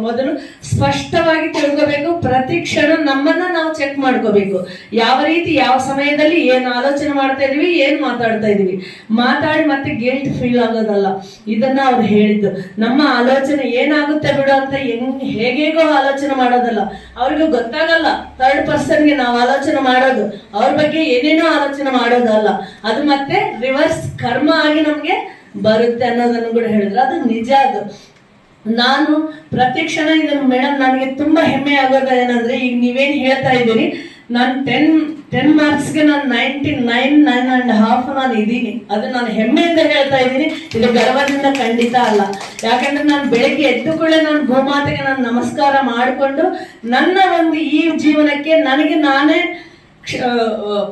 ಮೊದಲು ಸ್ಪಷ್ಟವಾಗಿ ತಿಳ್ಕೋಬೇಕು. ಪ್ರತಿ ಕ್ಷಣ ನಮ್ಮನ್ನ ನಾವು ಚೆಕ್ ಮಾಡ್ಕೋಬೇಕು. ಯಾವ ರೀತಿ ಯಾವ ಸಮಯದಲ್ಲಿ ಏನ್ ಆಲೋಚನೆ ಮಾಡ್ತಾ ಇದೀವಿ, ಏನ್ ಮಾತಾಡ್ತಾ ಇದೀವಿ. ಮಾತಾಡಿ ಮತ್ತೆ ಗಿಲ್ಟ್ ಫೀಲ್ ಆಗೋದಲ್ಲ. ಇದನ್ನ ಅವ್ರು ಹೇಳಿದ್ದು. ನಮ್ಮ ಆಲೋಚನೆ ಏನಾಗುತ್ತೆ ಬಿಡು ಅಂತ ಹೇಗೇಗೋ ಆಲೋಚನೆ ಮಾಡೋದಲ್ಲ. ಅವ್ರಿಗೂ ಗೊತ್ತಾಗಲ್ಲ. ಥರ್ಡ್ ಪರ್ಸನ್ಗೆ ನಾವು ಆಲೋಚನೆ ಮಾಡೋದು, ಅವ್ರ ಬಗ್ಗೆ ಏನೇನೋ ಆಲೋಚನೆ ಮಾಡೋದಲ್ಲ. ಅದು ಮತ್ತೆ ರಿವರ್ಸ್ ಕರ್ಮ ಆಗಿ ನಮ್ಗೆ ಬರುತ್ತೆ ಅನ್ನೋದನ್ನು ಕೂಡ ಹೇಳಿದ್ರು. ಅದು ನಿಜ. ಅದು ನಾನು ಪ್ರತಿ ಕ್ಷಣ ಇದನ್ನು ಮೇಡಮ್ ನನಗೆ ತುಂಬಾ ಹೆಮ್ಮೆ ಆಗೋದು ಏನಂದ್ರೆ, ಈಗ ನೀವೇನ್ ಹೇಳ್ತಾ ಇದ್ದೀರಿ, ನಾನು 10 ಮಾರ್ಕ್ಸ್ಗೆ ನಾನು 9.5 ನಾನು ಇದ್ದೀನಿ. ಅದು ನಾನು ಹೆಮ್ಮೆಯಿಂದ ಹೇಳ್ತಾ ಇದ್ದೀನಿ. ಇದು ಗರ್ವದಿಂದ ಖಂಡಿತ ಅಲ್ಲ. ಯಾಕಂದ್ರೆ ನಾನು ಬೆಳಗ್ಗೆ ಎದ್ದು ಕೂಡ ನಾನು ಗೋಮಾತೆಗೆ ನಾನು ನಮಸ್ಕಾರ ಮಾಡಿಕೊಂಡು ನನ್ನ ಒಂದು ಈ ಜೀವನಕ್ಕೆ ನನಗೆ ನಾನೇ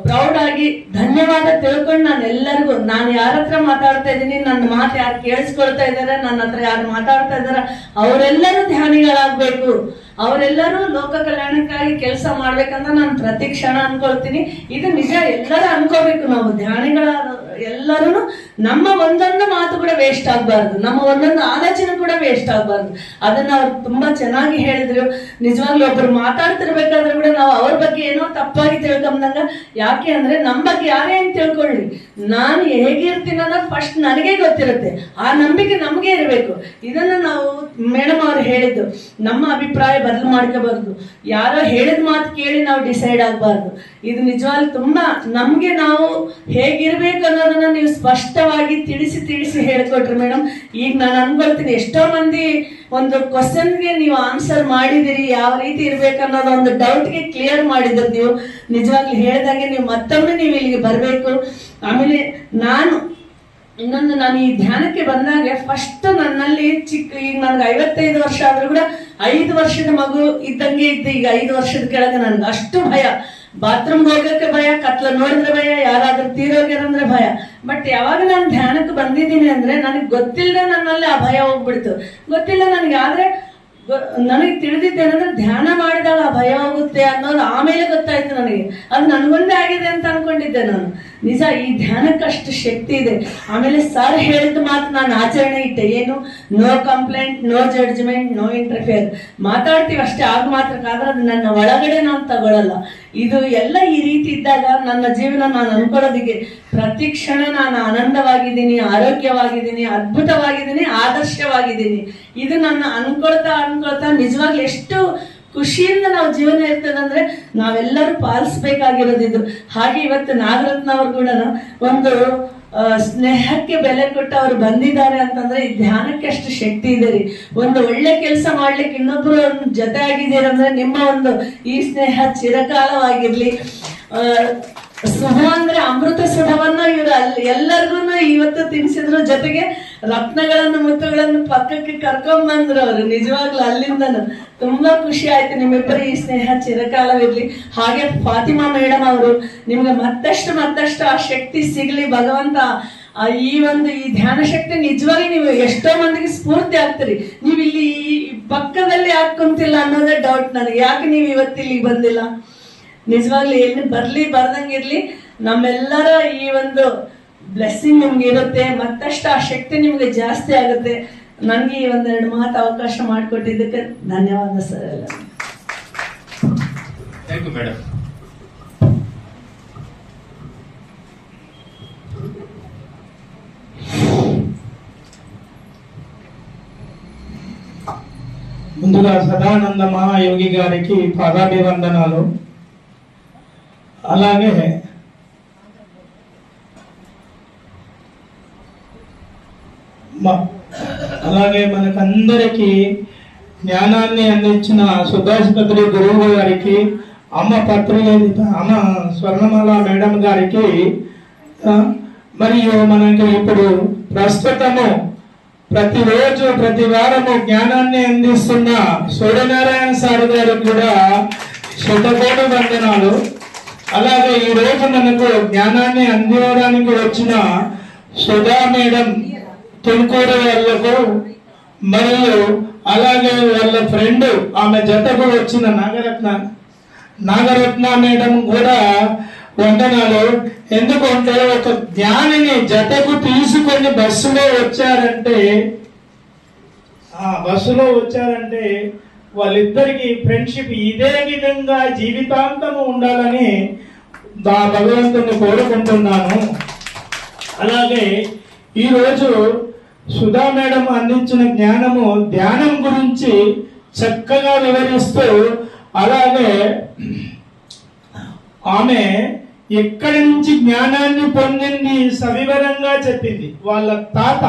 ಪ್ರೌಡ್ ಆಗಿ ಧನ್ಯವಾದ ತಿಳ್ಕೊಂಡು ನಾನು ಎಲ್ಲರಿಗೂ, ನಾನು ಯಾರ ಹತ್ರ ಮಾತಾಡ್ತಾ ಇದ್ದೀನಿ, ನನ್ನ ಮಾತು ಯಾರು ಕೇಳಿಸ್ಕೊಳ್ತಾ ಇದ್ದಾರೆ, ನನ್ನ ಹತ್ರ ಯಾರು ಮಾತಾಡ್ತಾ ಇದಾರ, ಅವರೆಲ್ಲರೂ ಧ್ಯಾನಿಗಳಾಗ್ಬೇಕು, ಅವರೆಲ್ಲರೂ ಲೋಕ ಕಲ್ಯಾಣಕ್ಕಾಗಿ ಕೆಲಸ ಮಾಡ್ಬೇಕಂತ ನಾನು ಪ್ರತಿ ಕ್ಷಣ ಅನ್ಕೊಳ್ತೀನಿ. ಇದು ನಿಜ. ಎಲ್ಲರೂ ಅನ್ಕೋಬೇಕು. ನಾವು ಧ್ಯಾನಿಗಳ ಎಲ್ಲರೂ ನಮ್ಮ ಒಂದೊಂದು ಮಾತು ಕೂಡ ವೇಸ್ಟ್ ಆಗ್ಬಾರ್ದು, ನಮ್ಮ ಒಂದೊಂದು ಆಲೋಚನೆ ಕೂಡ ವೇಸ್ಟ್ ಆಗ್ಬಾರ್ದು. ಅದನ್ನ ಅವ್ರು ತುಂಬಾ ಚೆನ್ನಾಗಿ ಹೇಳಿದ್ರು. ನಿಜವಾಗ್ಲೂ ಒಬ್ರು ಮಾತಾಡ್ತಿರ್ಬೇಕಾದ್ರೆ ಕೂಡ ನಾವು ಅವ್ರ ಬಗ್ಗೆ ಏನೋ ತಪ್ಪಾಗಿ ತಿಳ್ಕೊಂಡಂಗ, ಯಾಕೆ ಅಂದ್ರೆ ನಮ್ಮ ಬಗ್ಗೆ ಯಾರೇ ಅಂತ ತಿಳ್ಕೊಳ್ಳಿ, ನಾನು ಹೇಗಿರ್ತೀನಿ ಅನ್ನೋದು ಫಸ್ಟ್ ನನಗೆ ಗೊತ್ತಿರುತ್ತೆ. ಆ ನಂಬಿಕೆ ನಮ್ಗೆ ಇರಬೇಕು. ಇದನ್ನ ನಾವು ಮೇಡಮ್ ಅವ್ರು ಹೇಳಿದ್ದು, ನಮ್ಮ ಅಭಿಪ್ರಾಯ ಬದಲು ಮಾಡ್ಕೋಬಾರ್ದು. ಯಾರೋ ಹೇಳಿದ ಮಾತು ಕೇಳಿ ನಾವು ಡಿಸೈಡ್ ಆಗ್ಬಾರ್ದು. ಇದು ನಿಜವಾಗ್ಲೂ ತುಂಬಾ ನಮ್ಗೆ ನಾವು ಹೇಗಿರ್ಬೇಕು ಅನ್ನೋದನ್ನ ನೀವು ಸ್ಪಷ್ಟವಾಗಿ ತಿಳಿಸಿ ಹೇಳ್ಕೊಟ್ರಿ ಮೇಡಮ್. ಈಗ ನಾನು ಅನ್ಕೊಳ್ತೀನಿ, ಎಷ್ಟೋ ಮಂದಿ ಒಂದು ಕ್ವಶನ್ಗೆ ನೀವು ಆನ್ಸರ್ ಮಾಡಿದಿರಿ, ಯಾವ ರೀತಿ ಇರ್ಬೇಕನ್ನೋದು ಒಂದು ಡೌಟ್ಗೆ ಕ್ಲಿಯರ್ ಮಾಡಿದ್ರು ನೀವು. ನಿಜವಾಗ್ಲೂ ಹೇಳಿದಾಗೆ ನೀವು ಮತ್ತೊಮ್ಮೆ ನೀವು ಇಲ್ಲಿಗೆ ಬರಬೇಕು. ಆಮೇಲೆ ನಾನು ಈ ಧ್ಯಾನಕ್ಕೆ ಬಂದಾಗ ಫಸ್ಟ್ ನನ್ನಲ್ಲಿ ಈಗ ನನ್ಗೆ 55 ವರ್ಷ ಆದ್ರೂ ಕೂಡ 5 ವರ್ಷದ ಮಗು ಇದ್ದಂಗೆ ಇದ್ದೆ. ಈಗ 5 ವರ್ಷದ ಕೆಳಗೆ ನನ್ಗೆ ಅಷ್ಟು ಭಯ. ಬಾತ್ರೂಮ್ ಹೋಗಕ್ಕೆ ಭಯ, ಕತ್ಲ ನೋಡಿದ್ರೆ ಭಯ, ಯಾರಾದ್ರೂ ತೀರೋಗ್ಯಾರಂದ್ರೆ ಭಯ. ಬಟ್ ಯಾವಾಗ ನಾನು ಧ್ಯಾನಕ್ಕೆ ಬಂದಿದ್ದೀನಿ ಅಂದ್ರೆ ನನಗೆ ಗೊತ್ತಿಲ್ಲದೆ ನನ್ನಲ್ಲಿ ಆ ಭಯ ಹೋಗ್ಬಿಡ್ತು. ಗೊತ್ತಿಲ್ಲ ನನಗೆ. ಆದ್ರೆ ನನಗೆ ತಿಳಿದಿದ್ದೇನಂದ್ರೆ ಧ್ಯಾನ ಮಾಡಿದಾಗ ಆ ಭಯ ಹೋಗುತ್ತೆ ಅನ್ನೋದು ಆಮೇಲೆ ಗೊತ್ತಾಯ್ತು ನನಗೆ. ಅದು ನನಗೊಂದೇ ಆಗಿದೆ ಅಂತ ಅನ್ಕೊಂಡಿದ್ದೆ ನಾನು. ನಿಜ, ಈ ಧ್ಯಾನಕ್ಕೆ ಅಷ್ಟು ಶಕ್ತಿ ಇದೆ. ಆಮೇಲೆ ಸರ್ ಹೇಳಿದ ಮಾತು ನಾನು ಆಚರಣೆ ಇಟ್ಟೆ. ಏನು? No complaint, no judgement, no interfere. ಮಾತಾಡ್ತೀವಿ ಅಷ್ಟೇ, ಆಗ ಮಾತ್ರಕ್ಕಾದ್ರೆ ಅದು ನನ್ನ ಒಳಗಡೆ ನಾನು ತಗೊಳ್ಳಲ್ಲ. ಇದು ಎಲ್ಲ ಈ ರೀತಿ ಇದ್ದಾಗ ನನ್ನ ಜೀವನ ನಾನು ಅನ್ಕೊಳ್ಳೋದಿಗೆ ಪ್ರತಿ ಕ್ಷಣ ನಾನು ಆನಂದವಾಗಿದ್ದೀನಿ, ಆರೋಗ್ಯವಾಗಿದ್ದೀನಿ, ಅದ್ಭುತವಾಗಿದ್ದೀನಿ, ಆದರ್ಶವಾಗಿದ್ದೀನಿ. ಇದು ನನ್ನ ಅನ್ಕೊಳ್ತಾ ನಿಜವಾಗ್ಲೂ ಎಷ್ಟು ಖುಷಿಯಿಂದ ನಾವು ಜೀವನ ಇರ್ತದಂದ್ರೆ ನಾವೆಲ್ಲರೂ ಪಾಲಿಸ್ಬೇಕಾಗಿರೋದು ಇದು. ಹಾಗೆ ಇವತ್ತು ನಾಗರತ್ನ ಅವರು ಕೂಡ ಒಂದು ಸ್ನೇಹಕ್ಕೆ ಬೆಲೆ ಕೊಟ್ಟು ಅವ್ರು ಬಂದಿದ್ದಾರೆ ಅಂತಂದ್ರೆ ಈ ಧ್ಯಾನಕ್ಕೆ ಅಷ್ಟು ಶಕ್ತಿ ಇದೆ ರೀ. ಒಂದು ಒಳ್ಳೆ ಕೆಲಸ ಮಾಡ್ಲಿಕ್ಕೆ ಇನ್ನೊಬ್ರು ಜೊತೆ ಆಗಿದ್ದೀರಂದ್ರೆ ನಿಮ್ಮ ಒಂದು ಈ ಸ್ನೇಹ ಚಿರಕಾಲವಾಗಿರ್ಲಿ. ಸುಹ ಅಂದ್ರೆ ಅಮೃತ ಸುಧವನ್ನ ಇವರು ಎಲ್ಲರಿಗೂ ಇವತ್ತು ತಿನ್ಸಿದ್ರು. ಜೊತೆಗೆ ರತ್ನಗಳನ್ನು ಮುತ್ತುಗಳನ್ನು ಪಕ್ಕಕ್ಕೆ ಕರ್ಕೊಂಡ್ಬಂದ್ರು ಅವರು. ನಿಜವಾಗ್ಲೂ ಅಲ್ಲಿಂದನು ತುಂಬಾ ಖುಷಿ ಆಯ್ತು. ನಿಮ್ಮಿಬ್ಬರು ಈ ಸ್ನೇಹ ಚಿರಕಾಲವಿರ್ಲಿ. ಹಾಗೆ ಫಾತಿಮಾ ಮೇಡಮ್ ಅವರು, ನಿಮ್ಗೆ ಮತ್ತಷ್ಟು ಆ ಶಕ್ತಿ ಸಿಗ್ಲಿ ಭಗವಂತ. ಈ ಧ್ಯಾನ ಶಕ್ತಿ ನಿಜವಾಗಿ ನೀವು ಎಷ್ಟೋ ಮಂದಿಗೆ ಸ್ಫೂರ್ತಿ ಆಗ್ತೀರಿ. ನೀವು ಇಲ್ಲಿ ಪಕ್ಕದಲ್ಲಿ ಯಾಕೆ ಕುಂತಿಲ್ಲ ಅನ್ನೋದೇ ಡೌಟ್ ನನಗೆ. ಯಾಕೆ ನೀವು ಇವತ್ತಿಲ್ಲಿ ಬಂದಿಲ್ಲ? ನಿಜವಾಗ್ಲೂ ಎಲ್ಲಿ ಬರ್ದಂಗಿರ್ಲಿ. ನಮ್ಮೆಲ್ಲರ ಈ ಒಂದು ಬ್ಲೆಸ್ಸಿಂಗ್ ನಿಮ್ಗೆ ಇರುತ್ತೆ. ಮತ್ತಷ್ಟು ಆ ಶಕ್ತಿ ನಿಮ್ಗೆ ಜಾಸ್ತಿ ಆಗುತ್ತೆ. ನನಗೆ ಈ 1-2 ಮಾತು ಅವಕಾಶ ಮಾಡಿಕೊಟ್ಟಿದ್ದಕ್ಕೆ ಧನ್ಯವಾದ ಸರ್. ಎಲ್ಲ ಥ್ಯಾಂಕ್ ಯು ಮೇಡಮ್. ముందుగా సదానంద మహాయోగి గారికి పాదాభివందనాలు. అలాగే మనకందరికి జ్ఞానాన్ని అందించిన సుభాష్ పత్రి గురువు గారికి, అమ్మ స్వర్ణమాల మేడం గారికి, మరియు మనకి ఇప్పుడు ప్రస్తుతము ప్రతిరోజు ప్రతి వారము జ్ఞానాన్ని అందిస్తున్న సూర్యనారాయణ సార్ గారికి కూడా శతకోటి వందనాలు. అలాగే ఈ రోజు మనకు జ్ఞానాన్ని అందించడానికి వచ్చిన సుధా మేడం తుమ్కూరు వాళ్ళకు, మరియు అలాగే వాళ్ళ ఫ్రెండ్ ఆమె జతకు వచ్చిన నాగరత్న మేడం కూడా వందనాలు. ఎందుకంటే ఒక జ్ఞానిని జతకు తీసుకొని బస్సులో వచ్చారంటే బస్సులో వచ్చారంటే వాళ్ళిద్దరికి ఫ్రెండ్షిప్ ఇదే విధంగా జీవితాంతము ఉండాలని భగవంతుని కోరుకుంటున్నాను. అలాగే ఈరోజు సుధా మేడం అందించిన జ్ఞానము ధ్యానం గురించి చక్కగా వివరిస్తూ, అలాగే ఆమె ఎక్కడి నుంచి జ్ఞానాన్ని పొందింది సవివరంగా చెప్పింది. వాళ్ళ తాత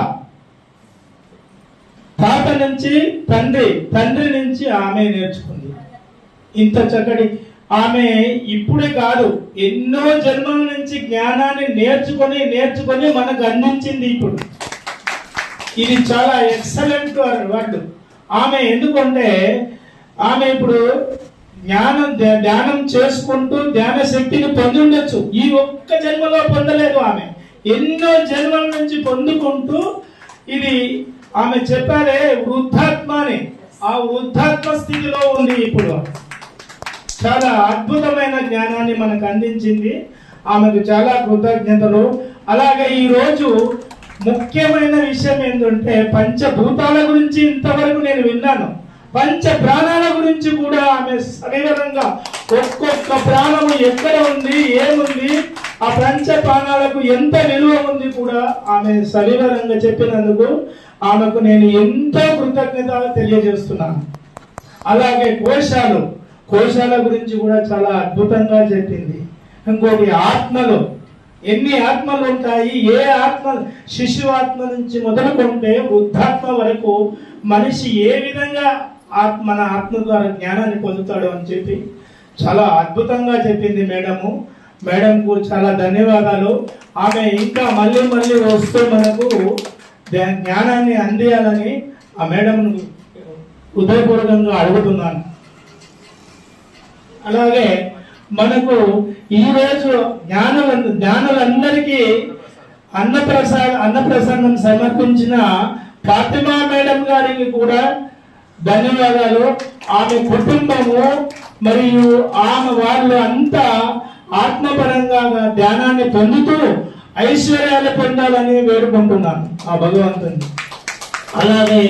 నుంచి తండ్రి నుంచి ఆమె నేర్చుకుంది. ఇంత చక్కటి ఆమె ఇప్పుడే కాదు, ఎన్నో జన్మల నుంచి జ్ఞానాన్ని నేర్చుకొని మనకు అందించింది. ఇప్పుడు ఇది చాలా ఎక్సలెంట్ వర్డ్ ఆమె. ఎందుకంటే ఆమె ఇప్పుడు ధ్యానం చేసుకుంటూ ధ్యాన శక్తిని పొంది ఉండొచ్చు. ఈ ఒక్క జన్మలో పొందలేదు ఆమె, ఎన్నో జన్మల నుంచి పొందుకుంటూ ఇది ఆమె చెప్పారే వృద్ధాత్మ అని, ఆ వృద్ధాత్మ స్థితిలో ఉంది ఇప్పుడు. చాలా అద్భుతమైన జ్ఞానాన్ని మనకు అందించింది. ఆమెకు చాలా కృతజ్ఞతలు. అలాగే ఈ రోజు ముఖ్యమైన విషయం ఏంటంటే పంచభూతాల గురించి ఇంతవరకు నేను విన్నాను. పంచ ప్రాణాల గురించి కూడా ఆమె సవివరంగా ఒక్కొక్క ప్రాణము ఎక్కడ ఉంది, ఏముంది, ఆ పంచ ప్రాణాలకు ఎంత విలువ ఉంది కూడా ఆమె సవివరంగా చెప్పినందుకు ఆమెకు నేను ఎంతో కృతజ్ఞత తెలియజేస్తున్నాను. అలాగే కోశాల గురించి కూడా చాలా అద్భుతంగా చెప్పింది. ఇంకోటి ఆత్మలు, ఎన్ని ఆత్మలు ఉంటాయి, ఏ ఆత్మ, శిశు ఆత్మ నుంచి మొదలుకుంటే వృద్ధాత్మ వరకు మనిషి ఏ విధంగా మన ఆత్మ ద్వారా జ్ఞానాన్ని పొందుతాడు అని చెప్పి చాలా అద్భుతంగా చెప్పింది మేడంకు చాలా ధన్యవాదాలు. ఆమె ఇంకా మళ్ళీ వస్తూ మనకు జ్ఞానాన్ని అందియాలని ఆ మేడంను హృదయపూర్వకంగా అడుగుతున్నాను. అలాగే మనకు ఈరోజు జ్ఞానులందరికీ అన్నప్రసాదం సమర్పించిన ఫాతిమా మేడం గారికి కూడా ధన్యవాదాలు. ఆమె కుటుంబము మరియు వాళ్ళు అంతా ఆత్మపరంగా ధ్యానాన్ని పొందుతూ ఐశ్వర్యాలు పొందాలని వేడుకుంటున్నాను ఆ భగవంతుని. అలాగే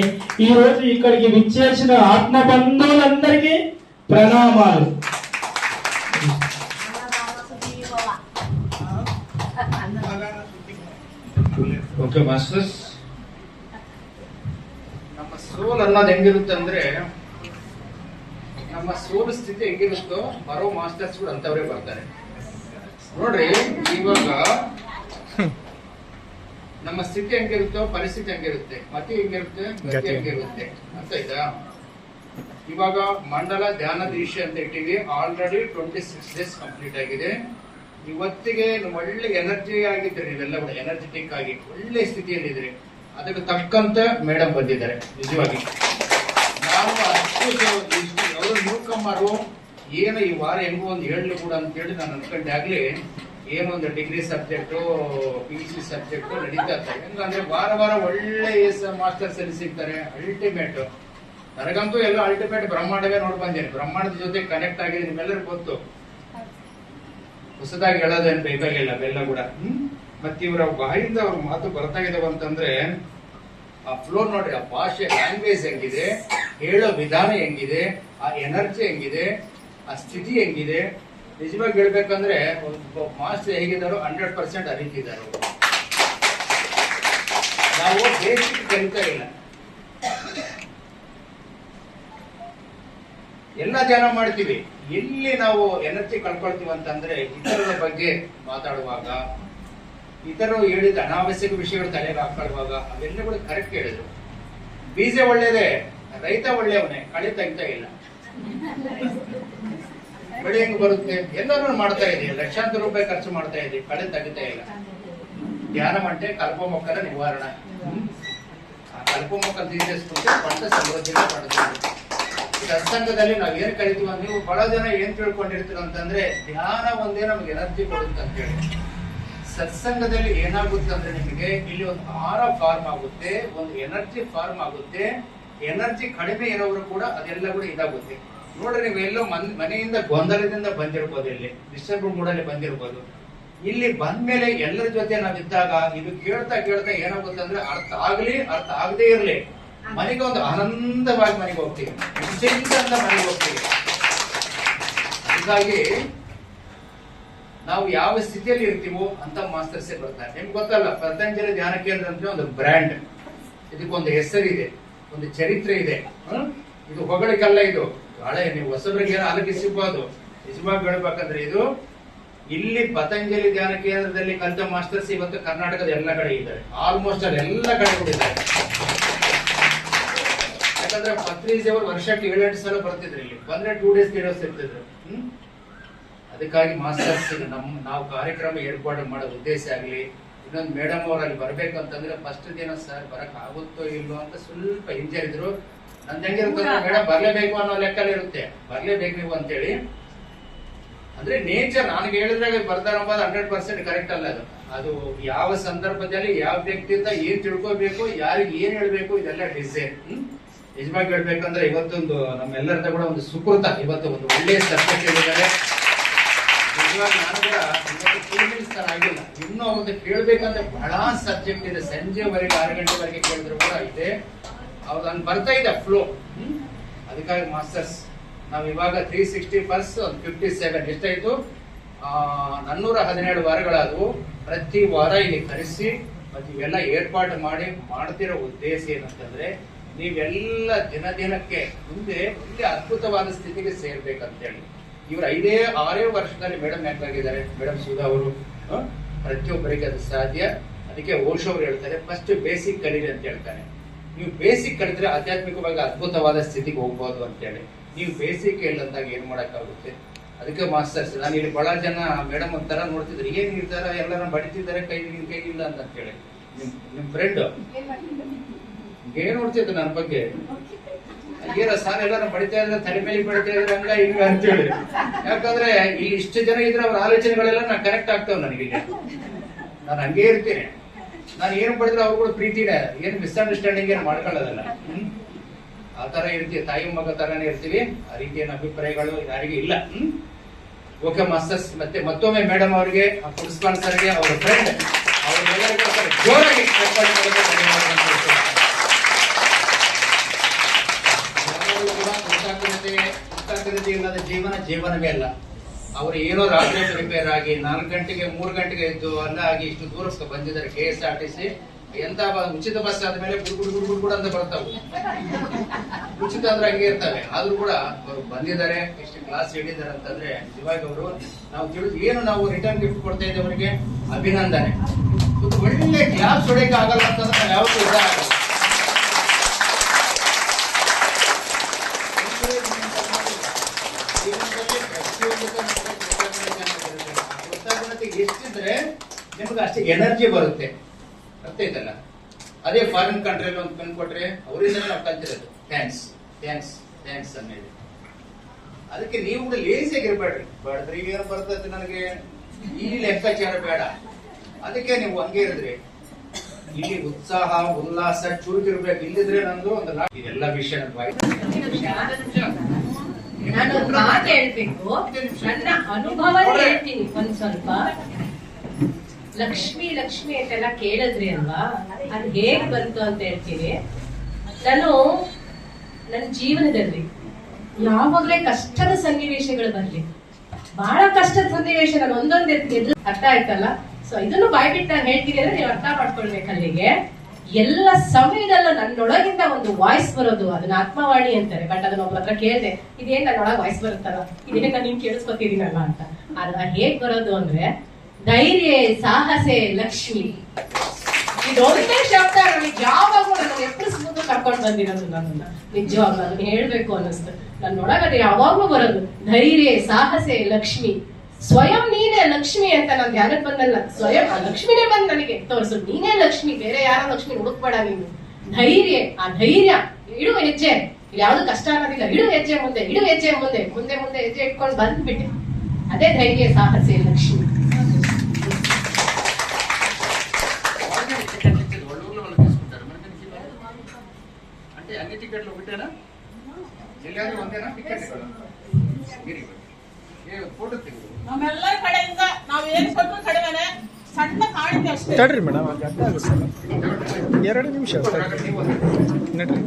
ఈ రోజు ఇక్కడికి విచ్చేసిన ఆత్మ బంధువులందరికీ ప్రణామాలు. ಓಕೆ ಮಾಸ್ಟರ್ಸ್, ನಮ್ಮ ಸೋಲ್ ಅನ್ನೋದು ಹೆಂಗಿರುತ್ತೆ ಅಂದ್ರೆ, ನಮ್ಮ ಸೋಲ್ ಸ್ಥಿತಿ ಹೆಂಗಿರುತ್ತೋ ಬರೋ ಮಾಸ್ಟರ್ಸ್ ಕೂಡ ಅಂತವರೇ ಬರ್ತಾರೆ ನೋಡ್ರಿ. ಇವಾಗ ನಮ್ಮ ಸ್ಥಿತಿ ಹೆಂಗಿರುತ್ತೋ ಪರಿಸ್ಥಿತಿ ಹೆಂಗಿರುತ್ತೆ, ಮತಿ ಹೆಂಗಿರುತ್ತೆ, ಗತಿ ಹೆಂಗಿರುತ್ತೆ, ಅರ್ಥ ಆಯ್ತಾ? ಇವಾಗ ಮಂಡಲ ಧ್ಯಾನ ದೀಕ್ಷೆ ಅಂತ ಇಟ್ಟಿವಿ. ಆಲ್ರೆಡಿ 26 ಡೇಸ್ ಕಂಪ್ಲೀಟ್ ಆಗಿದೆ. ಇವತ್ತಿಗೆ ಒಳ್ಳೆ ಎನರ್ಜಿ ಆಗಿದ್ರಿ, ನೀವೆಲ್ಲ ಕೂಡ ಎನರ್ಜೆಟಿಕ್ ಆಗಿ ಒಳ್ಳೆ ಸ್ಥಿತಿಯಲ್ಲಿದ್ರಿ. ಅದಕ್ಕೆ ತಕ್ಕಂತೆ ಮೇಡಮ್ ಬಂದಿದ್ದಾರೆ. ನಿಜವಾಗಿ ನಾವು ಅವರು ನ್ಯೂ ಕಮ್ಮರು ಏನು ಈ ವಾರ ಹೆಂಗೋ ಒಂದು ಹೇಳಲಿ ಕೂಡ ಅಂತೇಳಿ ನಾನು ಅನ್ಕೊಂಡೆ. ಆಗ್ಲಿ ಏನೋ ಒಂದು ಡಿಗ್ರಿ ಸಬ್ಜೆಕ್ಟು, PhD ಸಬ್ಜೆಕ್ಟು ನಡೀತಾ ಇರ್ತಾರೆ. ಹೆಂಗಂದ್ರೆ ವಾರ ಒಳ್ಳೆ ಮಾಸ್ಟರ್ಸ್ ಅಲ್ಲಿ ಸಿಗ್ತಾರೆ. ಅಲ್ಟಿಮೇಟ್ ನನಗಂತೂ ಎಲ್ಲ ಅಲ್ಟಿಮೇಟ್ ಬ್ರಹ್ಮಾಂಡವೇ ನೋಡಿ ಬಂದೇನೆ. ಬ್ರಹ್ಮಾಂಡದ ಜೊತೆ ಕನೆಕ್ಟ್ ಆಗಿದೆ, ನಿಮ್ಮೆಲ್ಲರಿಗೂ ಗೊತ್ತು. ಹೊಸದಾಗಿ ಹೇಳೋದೇನು ಬೇಕಾಗಿಲ್ಲ ಅವೆಲ್ಲ ಕೂಡ. ಮತ್ತೆ ಇವರ ಬಾಯಿಂದ ಅವ್ರ ಮಾತು ಬರ್ತಾ ಇದಾವ ಅಂತಂದ್ರೆ ಆ ಫ್ಲೋ ನೋಡ್ರಿ, ಆ ಭಾಷೆ, ಲ್ಯಾಂಗ್ವೇಜ್ ಹೆಂಗಿದೆ, ಹೇಳೋ ವಿಧಾನ ಹೆಂಗಿದೆ, ಆ ಎನರ್ಜಿ ಹೆಂಗಿದೆ, ಆ ಸ್ಥಿತಿ ಹೆಂಗಿದೆ. ನಿಜವಾಗಿ ಹೇಳ್ಬೇಕಂದ್ರೆ ಮಾಸ್ಟರ್ ಹೇಗಿದ್ದಾರೋ 100% ಅರಿತಿದ್ದಾರೆ. ನಾವು ಬೇಸಿಕ್ ಕಲಿತಾ ಇಲ್ಲ, ಎಲ್ಲ ಧ್ಯಾನ ಮಾಡ್ತೀವಿ. ಎಲ್ಲಿ ನಾವು ಎನರ್ಜಿ ಕಳ್ಕೊಳ್ತೀವಿ ಅಂತಂದ್ರೆ ಇತರರ ಬಗ್ಗೆ ಮಾತಾಡುವಾಗ, ಇತರರು ಹೇಳಿದ ಅನಾವಶ್ಯಕ ವಿಷಯಗಳು ತಲೆಗೆ ಹಾಕೊಳ್ಳುವಾಗ ಅವೆಲ್ಲ ಕೂಡ ಕರೆಕ್ಟ್ ಹೇಳಿದ್ರು. ಬೀಜ ಒಳ್ಳೇದೇ, ರೈತ ಒಳ್ಳೆಯವನೇ, ಕಳೆ ತೆಗಿತಾ ಇಲ್ಲ. ಬೆಳೆ ಹೆಂಗ್ ಬರುತ್ತೆ? ಎಲ್ಲರೂ ಮಾಡ್ತಾ ಇದೀವಿ, ಲಕ್ಷಾಂತರ ರೂಪಾಯಿ ಖರ್ಚು ಮಾಡ್ತಾ ಇದೀವಿ, ಕಳೆ ತೆಗಿತಾ ಇಲ್ಲ. ಧ್ಯಾನ ಮಂಟೆ ಕಲ್ಪಮೊಕ್ಕಲ ನಿವಾರಣೆ. ಆ ಕಲ್ಪಮೊಕ್ಕಲು ತೀರಿಸ್ಬಿಟ್ಟು ಪಂಚ ಸಮೃದ್ಧಿನ ಪಡೆದಿದ್ದೀವಿ. ಸತ್ಸಂಗದಲ್ಲಿ ನಾವ್ ಏನ್ ಕಲಿತೀವಿ, ನೀವು ಬಹಳ ಜನ ಏನ್ ತಿಳ್ಕೊಂಡಿರ್ತೀರ ಅಂತಂದ್ರೆ ಧ್ಯಾನ ಒಂದೇ ನಮ್ಗೆ ಎನರ್ಜಿ ಕೊಡುತ್ತೆ ಅಂತ ಹೇಳಿ. ಸತ್ಸಂಗದಲ್ಲಿ ಏನಾಗುತ್ತೆ ಅಂದ್ರೆ ನಿಮಗೆ ಇಲ್ಲಿ ಒಂದು ಆಹಾರ ಫಾರ್ಮ್ ಆಗುತ್ತೆ, ಒಂದು ಎನರ್ಜಿ ಫಾರ್ಮ್ ಆಗುತ್ತೆ. ಎನರ್ಜಿ ಕಡಿಮೆ ಇರೋರು ಕೂಡ ಅದೆಲ್ಲ ಕೂಡ ಇದಾಗುತ್ತೆ. ನೋಡ್ರಿ, ನೀವೆಲ್ಲೋ ಮನೆಯಿಂದ ಗೊಂದಲದಿಂದ ಬಂದಿರ್ಬೋದು, ಇಲ್ಲಿ ಡಿಸ್ಟರ್ಬ್ ಮೂಡಲ್ಲಿ ಬಂದಿರ್ಬೋದು. ಇಲ್ಲಿ ಬಂದ್ಮೇಲೆ ಎಲ್ಲರ ಜೊತೆ ನಾವಿದ್ದಾಗ ಇದು ಕೇಳ್ತಾ ಏನಾಗುತ್ತೆ ಅಂದ್ರೆ ಅರ್ಥ ಆಗ್ಲಿ ಅರ್ಥ ಆಗದೆ ಇರ್ಲಿ, ಮನೆಗೆ ಒಂದು ಆನಂದವಾಗಿ ಮನೆಗೆ ಹೋಗ್ತೀವಿ, ಖುಷಿಯಿಂದ ಮನೆಗೆ ಹೋಗ್ತೀವಿ. ಹೀಗಾಗಿ ನಾವು ಯಾವ ಸ್ಥಿತಿಯಲ್ಲಿ ಇರ್ತೀವೋ ಅಂತ ಮಾಸ್ತರ್ಸೇ ಬರ್ತಾರೆ. ನಿಮ್ಗೆ ಗೊತ್ತಲ್ಲ, ಪತಂಜಲಿ ಧ್ಯಾನ ಕೇಂದ್ರ ಅಂದ್ರೆ ಒಂದು ಬ್ರ್ಯಾಂಡ್, ಇದಕ್ಕೊಂದು ಹೆಸರಿದೆ, ಒಂದು ಚರಿತ್ರೆ ಇದೆ. ಇದು ಹೊಗಳಿಕಲ್ಲ, ಇದು ಹಳೆ, ನೀವು ಹೊಸಬರಿಗೆ ಏನು ಆಲೋಚಿಸಬಹುದು. ನಿಜವಾಗಿ ಹೇಳ್ಬೇಕಂದ್ರೆ ಇದು ಇಲ್ಲಿ ಪತಂಜಲಿ ಧ್ಯಾನ ಕೇಂದ್ರದಲ್ಲಿ ಕಲಿತ ಮಾಸ್ಟರ್ಸ್ ಇವತ್ತು ಕರ್ನಾಟಕದ ಎಲ್ಲ ಕಡೆ ಇದ್ದಾರೆ, ಆಲ್ಮೋಸ್ಟ್ ಅಲ್ಲಿ ಎಲ್ಲ ಕಡೆ ಕೊಟ್ಟಿದ್ದಾರೆ. ಯಾಕಂದ್ರೆ ಪತ್ರಿಜಿಯವರು ವರ್ಷಕ್ಕೆ 7-8 ಸಲ ಬರ್ತಿದ್ರು, ಇಲ್ಲಿ ಬಂದ್ರೆ 2 days 3 days ಇರ್ತಿದ್ರು. ಅದಕ್ಕಾಗಿ ಮಾಸ್ಟರ್ಸ್ ನಾವು ಕಾರ್ಯಕ್ರಮ ಏರ್ಪಾಡು ಮಾಡೋ ಉದ್ದೇಶ ಆಗ್ಲಿ, ಇನ್ನೊಂದು ಮೇಡಮ್ ಅವ್ರು ಅಲ್ಲಿ ಬರ್ಬೇಕಂತಂದ್ರೆ ಫಸ್ಟ್ ದಿನ ಸರ್ ಬರಕ್ ಆಗುತ್ತೋ ಇಲ್ಲೋ ಅಂತ ಸ್ವಲ್ಪ ಹಿಂಜರಿದ್ರು. ನಂದು ಹೆಂಗಿರುತ್ತೆ ಮೇಡಮ್ ಬರ್ಲೇಬೇಕು ಅನ್ನೋ ಲೆಕ್ಕಲ್ಲಿ ಇರುತ್ತೆ, ಬರ್ಲೇಬೇಕು ನೀವು ಅಂತೇಳಿ. ಅಂದ್ರೆ ನೇಚರ್ ನನಗೆ ಹೇಳಿದ್ರಾಗ ಬರ್ತಾರಂಬೋದು 100% ಕರೆಕ್ಟ್ ಅಲ್ಲ. ಅದು ಯಾವ ಸಂದರ್ಭದಲ್ಲಿ ಯಾವ ವ್ಯಕ್ತಿಯಿಂದ ಏನ್ ತಿಳ್ಕೋಬೇಕು, ಯಾರಿಗೆ ಏನ್ ಹೇಳ್ಬೇಕು, ಇದೆಲ್ಲ ಡಿಸೈನ್. ನಿಜವಾಗಿ ಹೇಳ್ಬೇಕಂದ್ರೆ ಇವತ್ತೊಂದು ನಮ್ಮೆಲ್ಲರದ ಕೂಡ ಒಂದು ಸುಕೃತ, ಇವತ್ತು ಒಂದು ಒಳ್ಳೆಯ ಸಬ್ಜೆಕ್ಟ್ ಹೇಳಿದ್ದಾರೆ. ನಿಜವಾಗಿ ನಾನು ಕೂಡ ಇವತ್ತು ಆಗಿಲ್ಲ, ಇನ್ನೂ ಅವ್ರದ್ದು ಕೇಳ್ಬೇಕಂದ್ರೆ ಬಹಳ ಸಬ್ಜೆಕ್ಟ್ ಇದೆ. ಸಂಜೆವರೆಗೆ 6 ಗಂಟೆವರೆಗೆ ಕೇಳಿದ್ರು ಕೂಡ ಇದೆ, ಅವ್ರು ನಾನು ಬರ್ತಾ ಇದೆ ಫ್ಲೋ. ಅದಕ್ಕಾಗಿ ಮಾಸ್ಟರ್ಸ್ ನಾವು ಇವಾಗ 360 + 57 ಎಷ್ಟಾಯ್ತು, 417 ವಾರಗಳಾದವು. ಪ್ರತಿ ವಾರ ಇಲ್ಲಿ ಕರೆಸಿ ಮತ್ತೆ ಇವೆಲ್ಲ ಏರ್ಪಾಡು ಮಾಡ್ತಿರೋ ಉದ್ದೇಶ ಏನಂತಂದ್ರೆ ನೀವೆಲ್ಲ ದಿನಕ್ಕೆ ಮುಂದೆ ಇಲ್ಲಿ ಅದ್ಭುತವಾದ ಸ್ಥಿತಿಗೆ ಸೇರ್ಬೇಕಂತೇಳಿ. ಇವರು 5-6 ವರ್ಷದಲ್ಲಿ ಮೇಡಮ್ ಯಾಕಾಗಿದ್ದಾರೆ, ಮೇಡಮ್ ಸುಧಾ ಅವರು ಪ್ರತಿಯೊಬ್ಬರಿಗೆ ಅದು ಸಾಧ್ಯ. ಅದಕ್ಕೆ ಓಶೋ ಅವರು ಹೇಳ್ತಾರೆ ಫಸ್ಟ್ ಬೇಸಿಕ್ ಕಲೀರಿ ಅಂತ ಹೇಳ್ತಾರೆ. ನೀವು ಬೇಸಿಕ್ ಕಲಿತ್ರೆ ಆಧ್ಯಾತ್ಮಿಕವಾಗಿ ಅದ್ಭುತವಾದ ಸ್ಥಿತಿಗೆ ಹೋಗ್ಬೋದು ಅಂತೇಳಿ. ನೀವು ಬೇಸಿಕ್ ಇಲ್ಲಂದಾಗ ಏನ್ ಮಾಡಕ್ಕಾಗುತ್ತೆ. ಅದಕ್ಕೆ ಮಾಸ್ಟರ್ಸ್ ನಾನು ಇಲ್ಲಿ ಬಹಳ ಜನ ಮೇಡಮ್ ಒಂಥರ ನೋಡ್ತಿದ್ರು, ಏನ್ ನಿರ್ಧಾರ ಎಲ್ಲರೂ ಬಡಿತಿದ್ದಾರೆ ಕೈಗಿಲ್ಲ ಅಂತ ಹೇಳಿ. ನಿಮ್ ಫ್ರೆಂಡ್ ಏನ್ ನೋಡ್ತಿದ್ರು ನನ್ನ ಬಗ್ಗೆ, ಏನ ಸಾರ್ ಎಲ್ಲಾರು ಬಡಿತಾ ಇದ್ರೆ ತಲೆ ಮೇಲೆ ಬಡಿತಾ ಇದ್ರೆ ಹಂಗ ಹಿಂಗ ಅಂತೇಳಿ. ಯಾಕಂದ್ರೆ ಇಲ್ಲಿ ಇಷ್ಟು ಜನ ಇದ್ರೆ ಅವ್ರ ಆಲೋಚನೆಗಳೆಲ್ಲ ನಾನು ಕನೆಕ್ಟ್ ಆಗ್ತಾವ ನನಗೆ. ನಾನು ಹಂಗೇ ಇರ್ತೀನಿ, ನಾನು ಏನು ಪಡೆದ್ರೆ ಅವ್ರು ಕೂಡ ಪ್ರೀತಿನೇ, ಏನು ಮಿಸ್ಅಂಡರ್ಸ್ಟ್ಯಾಂಡಿಂಗ್ ಏನು ಮಾಡ್ಕೊಳ್ಳೋದಲ್ಲ. ಆ ತರ ಇರ್ತೀವಿ, ತಾಯಿ ಮಗ ತರಾನೇ ಇರ್ತೀವಿ. ಆ ರೀತಿಯ ಅಭಿಪ್ರಾಯಗಳು ಯಾರಿಗೂ ಇಲ್ಲ. ಓಕೆ ಮಾಸ್ಟರ್ಸ್, ಮತ್ತೊಮ್ಮೆ ಮೇಡಮ್ ಅವರಿಗೆ, ಪ್ರಿನ್ಸಿಪಾಲ್ ಸರ್ಗೆ, ಅವರ ಫ್ರೆಂಡ್ ಅವರೆಲ್ಲರಿಗೂ ಜೋರಾಗಿ ಕೃತಜ್ಞತೆ ಇಲ್ಲದ ಜೀವನವೇ ಅಲ್ಲ. ಅವರು ಏನೋ ರಾತ್ರಿ ಪ್ರಿಪೇರ್ ಆಗಿ 4 ಗಂಟೆಗೆ 3 ಗಂಟೆಗೆ ಎದ್ದು ಅಲ್ಲ ಆಗಿ ಇಷ್ಟು ದೂರಕ್ಕೆ ಬಂದಿದ್ದಾರೆ. KSRTC ಎಂತ ಉಚಿತ ಬಸ್ ಆದ್ಮೇಲೆ ಗುಡ್ ಅಂತ ಬರ್ತಾವೆ. ಉಚಿತ ಅಂದ್ರೆ ಹಂಗೆ ಇರ್ತವೆ. ಆದ್ರೂ ಕೂಡ ಅವರು ಬಂದಿದ್ದಾರೆ, ಎಷ್ಟು ಕ್ಲಾಸ್ ಹೇಳಿದ್ದಾರೆ ಅಂತಂದ್ರೆ ನಿಜವಾಗಿ ಅವರು ನಾವು ತಿಳಿದು ಏನು ನಾವು ರಿಟರ್ನ್ ಗಿಫ್ಟ್ ಕೊಡ್ತಾ ಇದ್ದೇವೆ ಅವರಿಗೆ ಅಭಿನಂದನೆ. ಒಳ್ಳೆ ಕ್ಲಾಸ್ ಹೊಡೆಯಕ್ಕೆ ಆಗಲ್ಲ ಅಂತಂದ್ರೆ ನಾವು ಯಾವತ್ತೂ ಇದ ಆಗಲ್ಲ. ಎಷ್ಟಿದ್ರೆ ನಿಮ್ಗೆ ಅಷ್ಟೇ ಎನರ್ಜಿ ಬರುತ್ತೆ, ಅರ್ಥ ಐತಲ್ಲ. ಅದೇ ಫಾರಿನ್ ಕಂಟ್ರಿಯಲ್ಲಿ ಒಂದು ಪೆನ್ ಕೊಟ್ರೆ ಅವರಿಂದಲೇ ನಾವು ಕಲ್ತಿರೋದು ಥ್ಯಾಂಕ್ಸ್ ಥ್ಯಾಂಕ್ಸ್ ಥ್ಯಾಂಕ್ಸ್ ಅನ್ನೋದು. ಅದಕ್ಕೆ ನೀವು ಕೂಡ ಲೇಸಿಯಾಗಿ ಇರಬೇಡ್ರಿ. ಬೇಡ್ರಿ ಈಗ ಏನು ಬರ್ತದೆ ನನಗೆ ಈ ಲೆಕ್ಕಾಚಾರ ಬೇಡ. ಅದಕ್ಕೆ ನೀವು ಹಂಗೆ ಇರಿದ್ರಿ, ಇಲ್ಲಿ ಉತ್ಸಾಹ ಉಲ್ಲಾಸ ಚುರುಕಿರ್ಬೇಕು. ಇಲ್ಲಿದ್ರೆ ನಂದು ಒಂದು ಇದೆಲ್ಲ ವಿಷಯ ನಾನು ಒಂದು ಮಾತು ಹೇಳ್ಬೇಕು, ನನ್ನ ಅನುಭವ ಹೇಳ್ತೀನಿ ಒಂದ್ ಸ್ವಲ್ಪ. ಲಕ್ಷ್ಮಿ ಲಕ್ಷ್ಮಿ ಅಂತೆಲ್ಲ ಕೇಳಿದ್ರಿ ಅಲ್ವಾ, ಅದು ಹೇಗ್ ಬಂತು ಅಂತ ಹೇಳ್ತೀನಿ. ನಾನು ನನ್ನ ಜೀವನದಲ್ಲಿ ಯಾವಾಗ್ಲೇ ಕಷ್ಟದ ಸನ್ನಿವೇಶಗಳು ಬರ್ಲಿ, ಬಹಳ ಕಷ್ಟದ ಸನ್ನಿವೇಶ ನಾನು ಒಂದೊಂದು ಎದುರು ಅರ್ಥ ಆಯ್ತಲ್ಲ. ಸೊ ಇದನ್ನು ಬಾಯ್ಬಿಟ್ಟು ನಾನು ಹೇಳ್ತೀನಿ ಅಂದ್ರೆ ನೀವು ಅರ್ಥ ಮಾಡ್ಕೊಳ್ಬೇಕು. ಅಲ್ಲಿಗೆ ಎಲ್ಲ ಸಮಯದಲ್ಲೂ ನನ್ನೊಳಗಿಂದ ಒಂದು ವಾಯ್ಸ್ ಬರೋದು, ಅದನ್ನ ಆತ್ಮವಾಣಿ ಅಂತಾರೆ. ಬಟ್ ಅದನ್ನ ಒಬ್ಬರ ಹತ್ರ ಕೇಳಿದೆ, ಇದೇನ್ ನನ್ನೊಳಗೆ ವಾಯ್ಸ್ ಬರುತ್ತಲ್ಲ, ಇದೇನ್ ನಾನು ನಿನ್ ಕೇಳಿಸ್ಕೊತಿದ್ದೀನಲ್ಲ ಅಂತ. ಅದ ಹೇಗ್ ಬರೋದು ಅಂದ್ರೆ ಧೈರ್ಯ ಸಾಹಸೆ ಲಕ್ಷ್ಮಿ, ಇದೊಂದೇ ಶಬ್ದ ನನಗೆ ಯಾವಾಗೂ ನನ್ನ ಎಪ್ಪಳು ಮುಂದೆ ಕರ್ಕೊಂಡು ಬಂದಿರೋದು. ನನ್ನನ್ನ ನಿಜವಾಗ್ಲೂ ಅದನ್ನ ಹೇಳ್ಬೇಕು ಅನ್ನಿಸ್ತು. ನನ್ನೊಳಗೆ ಅದು ಯಾವಾಗ್ಲೂ ಬರೋದು ಧೈರ್ಯ ಸಾಹಸೆ ಲಕ್ಷ್ಮಿ. ಸ್ವಯಂ ನೀನೇ ಲಕ್ಷ್ಮಿ ಅಂತ ನಾನು ಧ್ಯಾನಕ್ಕೆ ಬಂದಲ್ಲ, ಸ್ವಯಂ ಆ ಲಕ್ಷ್ಮಿನೇ ಬಂದು ನನಗೆ ತೋರಿಸು, ನೀನೇ ಲಕ್ಷ್ಮಿ, ಬೇರೆ ಯಾರೋ ಲಕ್ಷ್ಮಿ ಹುಡುಕ್ಬೇಡ ನೀನು. ಧೈರ್ಯ, ಆ ಧೈರ್ಯ, ಇಡು ಹೆಜ್ಜೆ, ಇಲ್ಲಿ ಯಾವ್ದು ಕಷ್ಟ ಅನ್ನೋದಿಲ್ಲ, ಇಡು ಹೆಜ್ಜೆ ಮುಂದೆ, ಇಡು ಹೆಜ್ಜೆ ಮುಂದೆ, ಮುಂದೆ ಮುಂದೆ ಹೆಜ್ಜೆ ಇಟ್ಕೊಂಡು ಬಂದ್ಬಿಟ್ಟೆ. ಅದೇ ಧೈರ್ಯ ಸಾಹಸೆ ಲಕ್ಷ್ಮಿ. అంటే అన్ని టికెట్లు ఒకటేనా, ಎಲ್ಲಾದ್ರೂ ಒಂದೇನಾ ಟಿಕೆಟ್? ಫೋಟೋ ತೆಗೆದು ನಮ್ಮೆಲ್ಲರ ಕಡೆಯಿಂದ ನಾವ್ ಏನ್ ಕೊಟ್ಟರು ಕಡಿಮೆನೆ. ಸಣ್ಣ ಮಾಡಿದ್ದೆ ಅಷ್ಟೇ. ತಡ್ರಿ ಮೇಡಮ್ ಅದು ಅರ್ಥ ಆಗುತ್ತೆ 2 ನಿಮಿಷ ತಡ್ರಿ. ನಡ್ರಿ